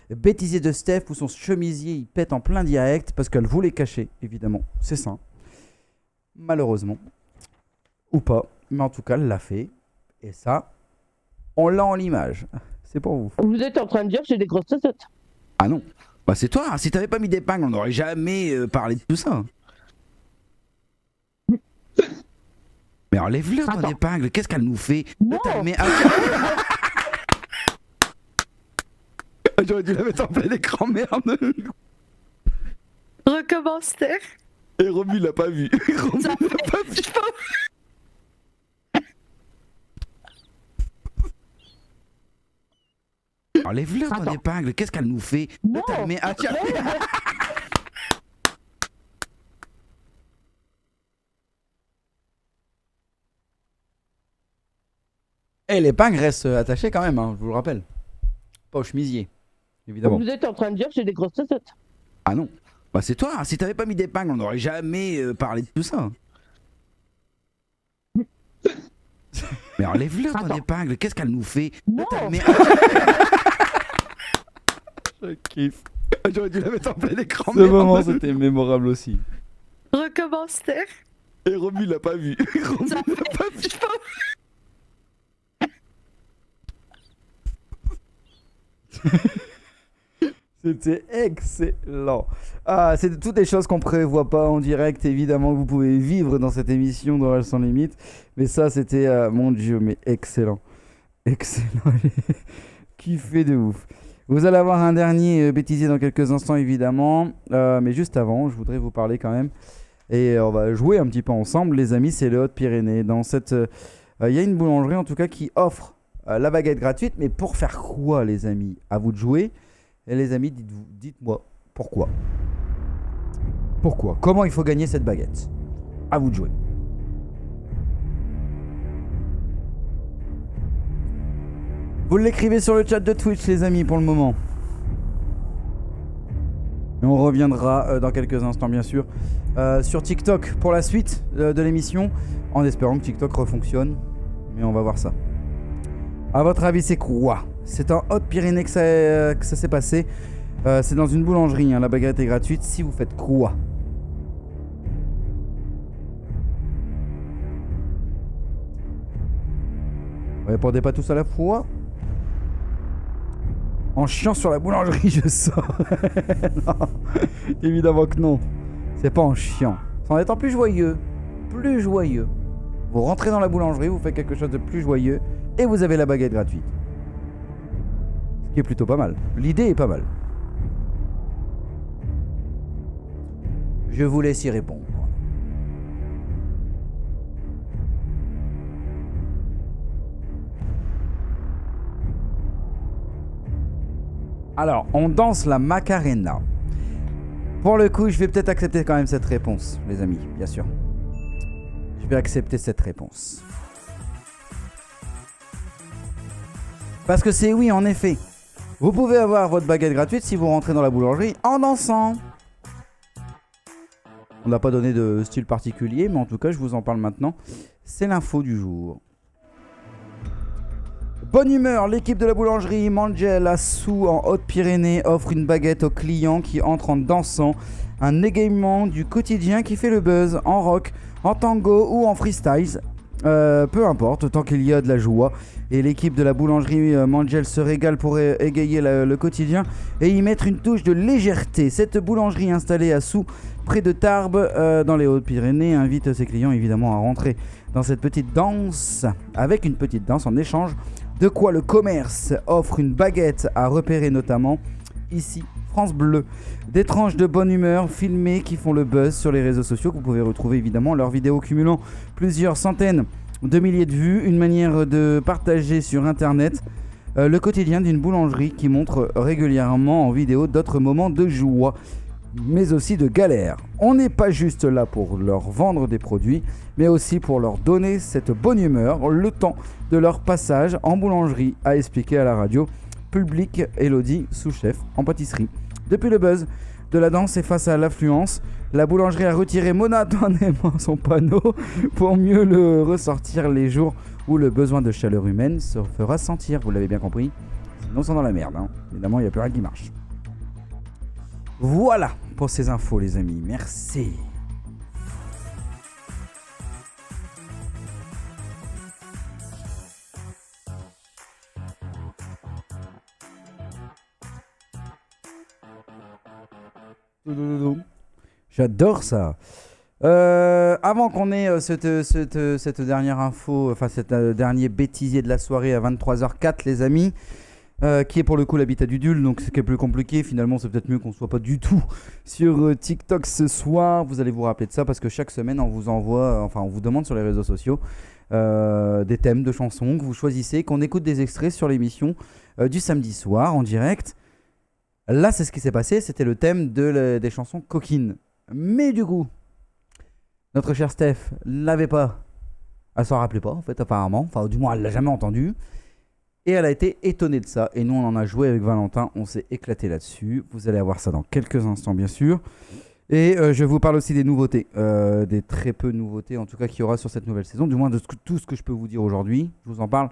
Speaker 3: bêtisier de Steph où son chemisier il pète en plein direct parce qu'elle voulait cacher, évidemment, c'est ça. Malheureusement, ou pas, mais en tout cas elle l'a fait. Et ça, on l'a en l'image. C'est pour vous.
Speaker 5: Vous êtes en train de dire que j'ai des grosses têtes.
Speaker 3: Ah non, bah c'est toi, hein. Si t'avais pas mis d'épingle, on n'aurait jamais parlé de tout ça. Mais enlève-le ton épingle, qu'est-ce qu'elle nous fait?
Speaker 5: Non.
Speaker 3: J'aurais dû la mettre en plein écran, merde.
Speaker 6: Recommence, Steph.
Speaker 3: Et Romu l'a pas vu. Romu l'a pas vu. Enlève-le ton épingle, qu'est-ce qu'elle nous fait?
Speaker 5: Non.
Speaker 3: Et l'épingle reste attachée quand même, hein, je vous le rappelle. Pas au chemisier, évidemment.
Speaker 5: Vous êtes en train de dire que j'ai des grosses têtes.
Speaker 3: Ah non, bah c'est toi, hein. Si t'avais pas mis d'épingle, on n'aurait jamais parlé de tout ça. Mais enlève-le ton épingle, qu'est-ce qu'elle nous fait?
Speaker 5: Non.
Speaker 3: Je kiffe.
Speaker 4: J'aurais dû la mettre en plein écran.
Speaker 3: Ce moment, c'était mémorable aussi.
Speaker 6: Recommence, Steph.
Speaker 4: Et Romu l'a pas vu. Romu l'a pas vu.
Speaker 3: C'était excellent. Ah, c'est toutes les choses qu'on prévoit pas en direct, évidemment, que vous pouvez vivre dans cette émission d'Oral sans limite. Mais ça, c'était, mon Dieu, mais excellent. Excellent. Kiffé de ouf. Vous allez avoir un dernier bêtisier dans quelques instants, évidemment. Mais juste avant, je voudrais vous parler quand même. Et on va jouer un petit peu ensemble, les amis. C'est les Hautes-Pyrénées. Dans cette, il y a une boulangerie, en tout cas, qui offre la baguette gratuite. Mais pour faire quoi, les amis? À vous de jouer. Et les amis, dites-moi pourquoi. Pourquoi? Comment il faut gagner cette baguette? À vous de jouer. Vous l'écrivez sur le chat de Twitch, les amis, pour le moment. Et on reviendra dans quelques instants, bien sûr, sur TikTok pour la suite de l'émission, en espérant que TikTok refonctionne. Mais on va voir ça. À votre avis, c'est quoi? C'est en Haute-Pyrénées que ça s'est passé. C'est dans une boulangerie, hein, la baguette est gratuite. Si vous faites quoi? Vous répondez pas tous à la fois? En chiant sur la boulangerie, je sors. Non, évidemment que non. C'est pas en chiant. C'est en étant plus joyeux. Plus joyeux. Vous rentrez dans la boulangerie, vous faites quelque chose de plus joyeux et vous avez la baguette gratuite. Ce qui est plutôt pas mal. L'idée est pas mal. Je vous laisse y répondre. Alors, on danse la Macarena. Pour le coup, je vais peut-être accepter quand même cette réponse, les amis, bien sûr. Je vais accepter cette réponse. Parce que c'est oui, en effet. Vous pouvez avoir votre baguette gratuite si vous rentrez dans la boulangerie en dansant. On n'a pas donné de style particulier, mais en tout cas, je vous en parle maintenant. C'est l'info du jour. Bonne humeur, l'équipe de la boulangerie Mangel à Sous en Haute-Pyrénées offre une baguette aux clients qui entrent en dansant. Un égaiement du quotidien qui fait le buzz en rock, en tango ou en freestyle. Peu importe, tant qu'il y a de la joie. Et l'équipe de la boulangerie Mangel se régale pour égayer le quotidien et y mettre une touche de légèreté. Cette boulangerie installée à Sous, près de Tarbes, dans les Hautes-Pyrénées, invite ses clients évidemment à rentrer dans cette petite danse, avec une petite danse en échange. De quoi le commerce offre une baguette à repérer notamment ici, France Bleu. Des tranches de bonne humeur filmées qui font le buzz sur les réseaux sociaux. Vous pouvez retrouver évidemment leurs vidéos cumulant plusieurs centaines de milliers de vues. Une manière de partager sur internet le quotidien d'une boulangerie qui montre régulièrement en vidéo d'autres moments de joie, mais aussi de galère. On n'est pas juste là pour leur vendre des produits, mais aussi pour leur donner cette bonne humeur le temps de leur passage en boulangerie, a expliqué à la radio Public Elodie, sous-chef en pâtisserie. Depuis le buzz de la danse et face à l'affluence, la boulangerie a retiré momentanément son panneau pour mieux le ressortir les jours où le besoin de chaleur humaine se fera sentir. Vous l'avez bien compris, sinon c'est dans la merde, hein. Évidemment, il n'y a plus rien qui marche. Voilà pour ces infos, les amis. Merci. J'adore ça. Avant qu'on ait cette dernière info, enfin cet dernier bêtisier de la soirée à 23h04, les amis, qui est pour le coup l'habitat du Dul, donc c'est plus compliqué. Finalement, c'est peut-être mieux qu'on soit pas du tout sur TikTok ce soir. Vous allez vous rappeler de ça parce que chaque semaine, on vous envoie, enfin, on vous demande sur les réseaux sociaux des thèmes de chansons que vous choisissez, qu'on écoute des extraits sur l'émission du samedi soir en direct. Là, c'est ce qui s'est passé. C'était le thème des chansons coquines. Mais du coup, notre chère Steph l'avait pas. Elle s'en rappelait pas, en fait, apparemment. Enfin, du moins, elle l'a jamais entendu. Et elle a été étonnée de ça. Et nous, on en a joué avec Valentin. On s'est éclaté là-dessus. Vous allez avoir ça dans quelques instants, bien sûr. Et je vous parle aussi des nouveautés, des très peu de nouveautés en tout cas qu'il y aura sur cette nouvelle saison, du moins de tout ce que je peux vous dire aujourd'hui. Je vous en parle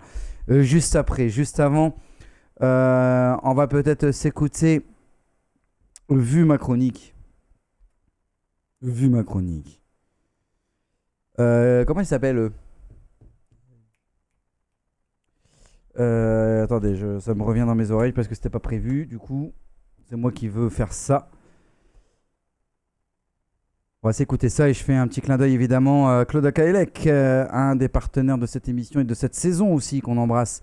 Speaker 3: juste après. Juste avant, on va peut-être s'écouter Vu ma chronique. Comment il s'appelle attendez, ça me revient dans mes oreilles parce que c'était pas prévu. Du coup, c'est moi qui veux faire ça. On va s'écouter ça et je fais un petit clin d'œil évidemment à Claude Akaelek, un des partenaires de cette émission et de cette saison aussi qu'on embrasse.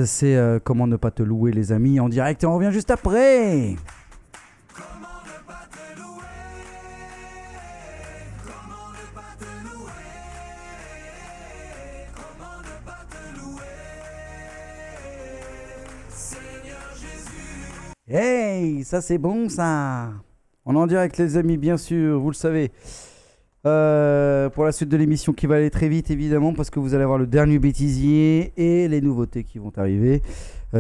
Speaker 3: C'est Comment ne pas te louer les amis en direct et on revient juste après. Hey, ça c'est bon ça. On est en direct les amis, bien sûr, vous le savez. Pour la suite de l'émission qui va aller très vite évidemment parce que vous allez avoir le dernier bêtisier et les nouveautés qui vont arriver,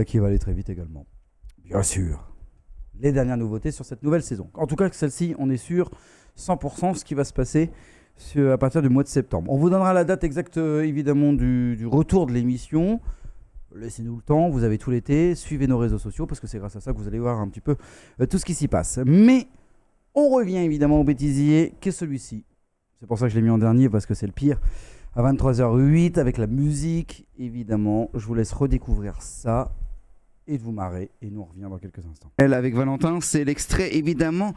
Speaker 3: qui va aller très vite également. Bien sûr. Les dernières nouveautés sur cette nouvelle saison. En tout cas, celle-ci, on est sûr 100% ce qui va se passer à partir du mois de septembre. On vous donnera la date exacte évidemment du retour de l'émission. Laissez-nous le temps, vous avez tout l'été, suivez nos réseaux sociaux parce que c'est grâce à ça que vous allez voir un petit peu tout ce qui s'y passe. Mais on revient évidemment au bêtisier qui est celui-ci. C'est pour ça que je l'ai mis en dernier parce que c'est le pire. À 23h08 avec la musique, évidemment. Je vous laisse redécouvrir ça et de vous marrer et nous on revient dans quelques instants.
Speaker 4: Elle avec Valentin, c'est l'extrait évidemment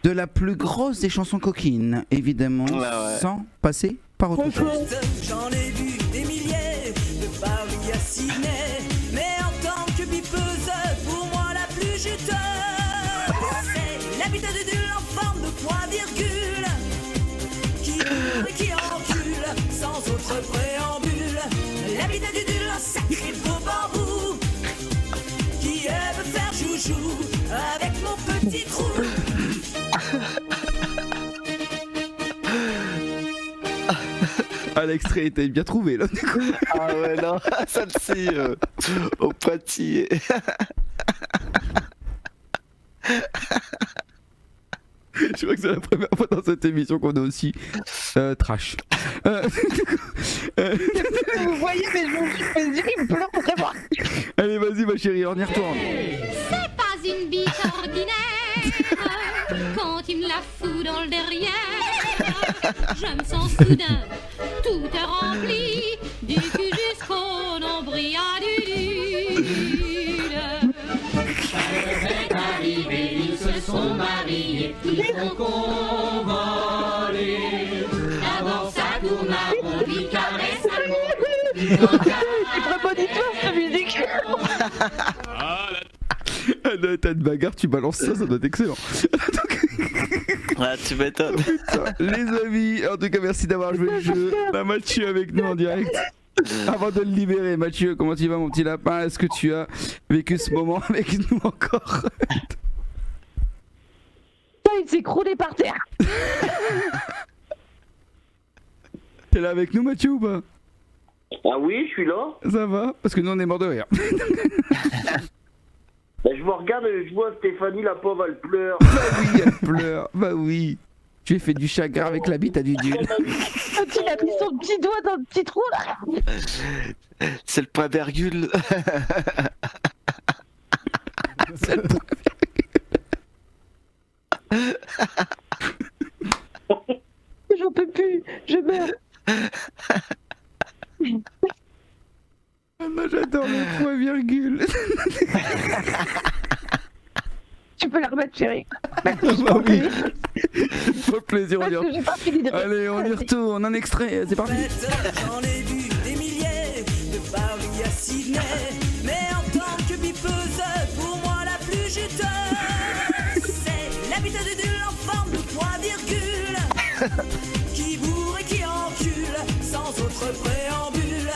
Speaker 4: de la plus grosse des chansons coquines, évidemment, sans passer par autre chose.
Speaker 13: J'en ai vu des milliers de Paris à Sydney, mais en tant que bipeuse, pour moi la plus juteuse, c'est l'habitude de l'enfant de point virgule qui encule sans autre préambule, l'habitude de l'un sacré beau bambou qui aime faire joujou avec mon petit trou.
Speaker 4: Ah, l'extrait était bien trouvé là.
Speaker 8: Ah ouais, non, celle-ci, au pâtier.
Speaker 4: Je crois que c'est la première fois dans cette émission qu'on est aussi trash.
Speaker 5: Vous voyez, mais je me suis fait dire, il pleure vraiment.
Speaker 4: Allez, vas-y ma chérie, on y retourne.
Speaker 14: C'est pas une bite ordinaire quand il me la fout dans le derrière. Je me sens soudain tout est rempli du cul jusqu'au nombril à du.
Speaker 13: C'est arrivé, ils se sont mariés, ils ont convolé. D'abord ça tourne à rond, il caresse à rond.
Speaker 5: C'est vraiment d'histoire cette musique.
Speaker 4: T'as de bagarre, tu balances ça, ça doit être excellent.
Speaker 8: Ah, tu m'étonnes.
Speaker 4: Les amis, en tout cas, merci d'avoir joué le jeu. Là, Mathieu avec nous en direct. Avant de le libérer, Mathieu, comment tu vas, mon petit lapin? Est-ce que tu as vécu ce moment avec nous encore?
Speaker 5: Il s'est écroulé par terre.
Speaker 4: T'es là avec nous, Mathieu, ou pas?
Speaker 12: Ah oui, je suis là.
Speaker 4: Ça va? Parce que nous, on est mort de rire.
Speaker 12: Bah, je vous regarde et je vois Stéphanie, la pauvre, elle pleure.
Speaker 4: Bah oui, elle pleure. Bah oui. Tu as fait du chagrin avec la bite à du dul.
Speaker 5: Il a mis son petit doigt dans le petit trou là.
Speaker 8: C'est le point virgule.
Speaker 4: C'est le point virgule.
Speaker 5: J'en peux plus, je meurs.
Speaker 4: Moi j'adore le point virgule.
Speaker 5: Tu peux la remettre, chérie.
Speaker 4: Bah oui. Faut le plaisir, on y retourne. Allez, on y retourne, un extrait, c'est parti.
Speaker 13: J'en ai vu des milliers de Paris à Sydney, mais en tant que bipeuse, pour moi la plus juteuse, c'est l'habitude de l'enfant de point virgule qui bourre et qui encule sans autre préambule,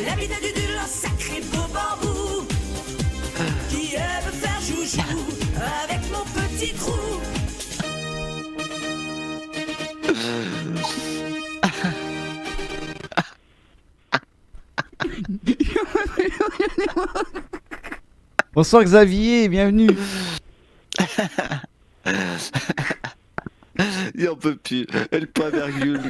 Speaker 13: l'habitude de l'un sacré beau bambou qui aime faire joujou avec mon petit trou.
Speaker 3: Bonsoir Xavier, bienvenue.
Speaker 8: Il en peut plus. Le point virgule.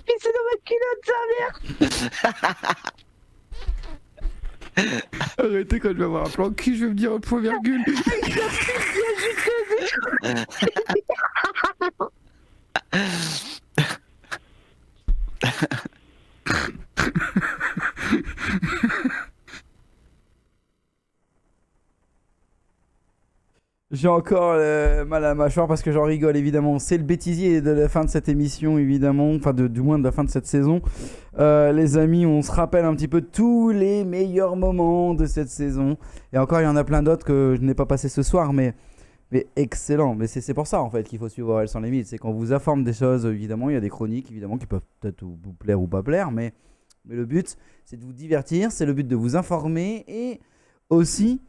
Speaker 5: Pissez dans ma culotte, sa mère.
Speaker 4: Arrêtez, quand je vais avoir un plan cul, je vais me dire un point virgule.
Speaker 3: J'ai encore mal à la mâchoire parce que j'en rigole évidemment. C'est le bêtisier de la fin de cette émission évidemment, enfin du moins de la fin de cette saison. Les amis, on se rappelle un petit peu tous les meilleurs moments de cette saison. Et encore, il y en a plein d'autres que je n'ai pas passé ce soir, mais excellent. Mais c'est pour ça en fait qu'il faut suivre ORL sans limite. C'est qu'on vous informe des choses évidemment. Il y a des chroniques évidemment qui peuvent peut-être vous plaire ou pas plaire, mais le but c'est de vous divertir, c'est le but de vous informer et aussi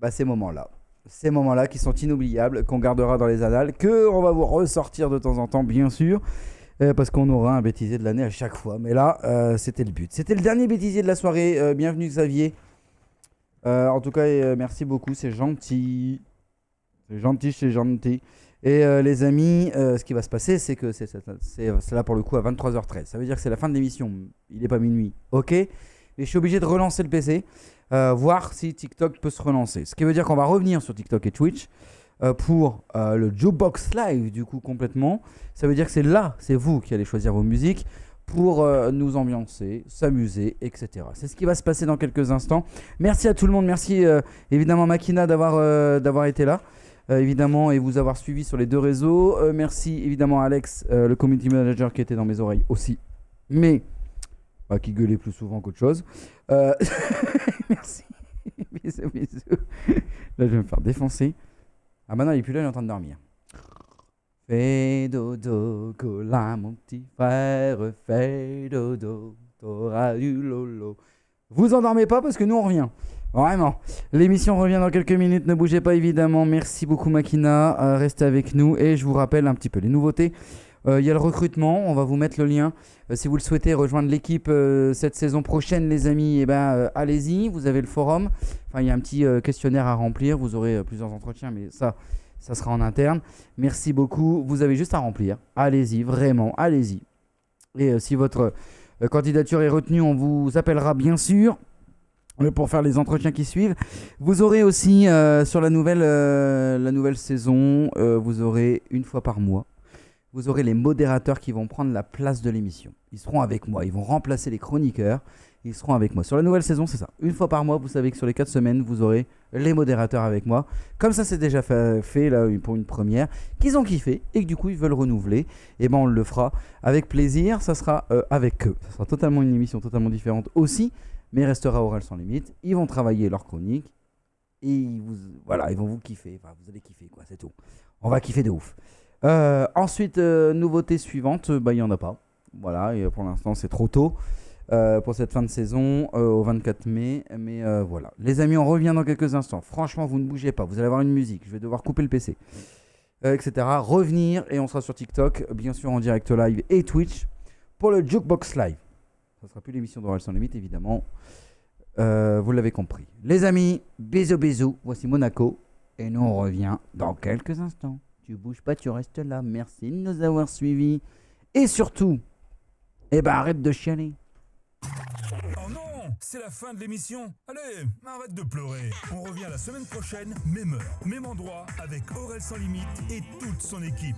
Speaker 3: ces moments-là. Ces moments-là qui sont inoubliables, qu'on gardera dans les annales, qu'on va vous ressortir de temps en temps, bien sûr, parce qu'on aura un bêtisier de l'année à chaque fois. Mais là, c'était le but. C'était le dernier bêtisier de la soirée. Bienvenue Xavier. En tout cas, merci beaucoup, c'est gentil. C'est gentil. Et les amis, ce qui va se passer, c'est que c'est là pour le coup à 23h13. Ça veut dire que c'est la fin de l'émission. Il n'est pas minuit, ok ? Mais je suis obligé de relancer le PC. Voir si TikTok peut se relancer. Ce qui veut dire qu'on va revenir sur TikTok et Twitch pour le Jukebox Live du coup complètement. Ça veut dire que c'est vous qui allez choisir vos musiques pour nous ambiancer, s'amuser, etc. C'est ce qui va se passer dans quelques instants. Merci à tout le monde. Merci évidemment Makina d'avoir été là. Évidemment, et vous avoir suivi sur les deux réseaux. Merci évidemment à Alex, le community manager qui était dans mes oreilles aussi. Mais qui gueulait plus souvent qu'autre chose. Merci. Bisous. Là, je vais me faire défoncer. Ah, maintenant, il est plus là, il est en train de dormir. Fais dodo, cola, mon petit frère. Fais dodo, t'auras du lolo. Vous endormez pas parce que nous, on revient. Vraiment. L'émission revient dans quelques minutes. Ne bougez pas, évidemment. Merci beaucoup, Makina. Restez avec nous. Et je vous rappelle un petit peu les nouveautés. Il y a le recrutement, on va vous mettre le lien. Si vous le souhaitez rejoindre l'équipe cette saison prochaine, les amis, allez-y. Vous avez le forum. Enfin, il y a un petit questionnaire à remplir. Vous aurez plusieurs entretiens, mais ça sera en interne. Merci beaucoup. Vous avez juste à remplir. Allez-y, vraiment, allez-y. Et si votre candidature est retenue, on vous appellera bien sûr pour faire les entretiens qui suivent. Vous aurez aussi sur la nouvelle saison, vous aurez une fois par mois. Vous aurez les modérateurs qui vont prendre la place de l'émission. Ils seront avec moi, ils vont remplacer les chroniqueurs. Ils seront avec moi. Sur la nouvelle saison, c'est ça. Une fois par mois, vous savez que sur les 4 semaines, vous aurez les modérateurs avec moi. Comme ça, c'est déjà fait là, pour une première. Qu'ils ont kiffé et que du coup, ils veulent renouveler. Et on le fera avec plaisir. Ça sera avec eux. Ça sera totalement une émission totalement différente aussi. Mais il restera ORL sans limite. Ils vont travailler leur chronique. Et ils vont vous kiffer. Enfin, vous allez kiffer, quoi. C'est tout. On va kiffer de ouf. Ensuite, nouveauté suivante, il n'y en a pas. Voilà, et pour l'instant c'est trop tôt pour cette fin de saison au 24 mai. Mais voilà. Les amis, on revient dans quelques instants. Franchement, vous ne bougez pas. Vous allez avoir une musique. Je vais devoir couper le PC, etc. Revenir et on sera sur TikTok, bien sûr en direct live et Twitch pour le Jukebox Live. Ça ne sera plus l'émission d'ORL sans limite, évidemment. Vous l'avez compris. Les amis, bisous. Voici Monaco. Et nous, on revient dans quelques instants. Tu bouges pas, tu restes là. Merci de nous avoir suivis. Et surtout, arrête de chialer.
Speaker 7: Oh non, c'est la fin de l'émission. Allez, arrête de pleurer. On revient la semaine prochaine, même heure, même endroit, avec ORL sans limite et toute son équipe.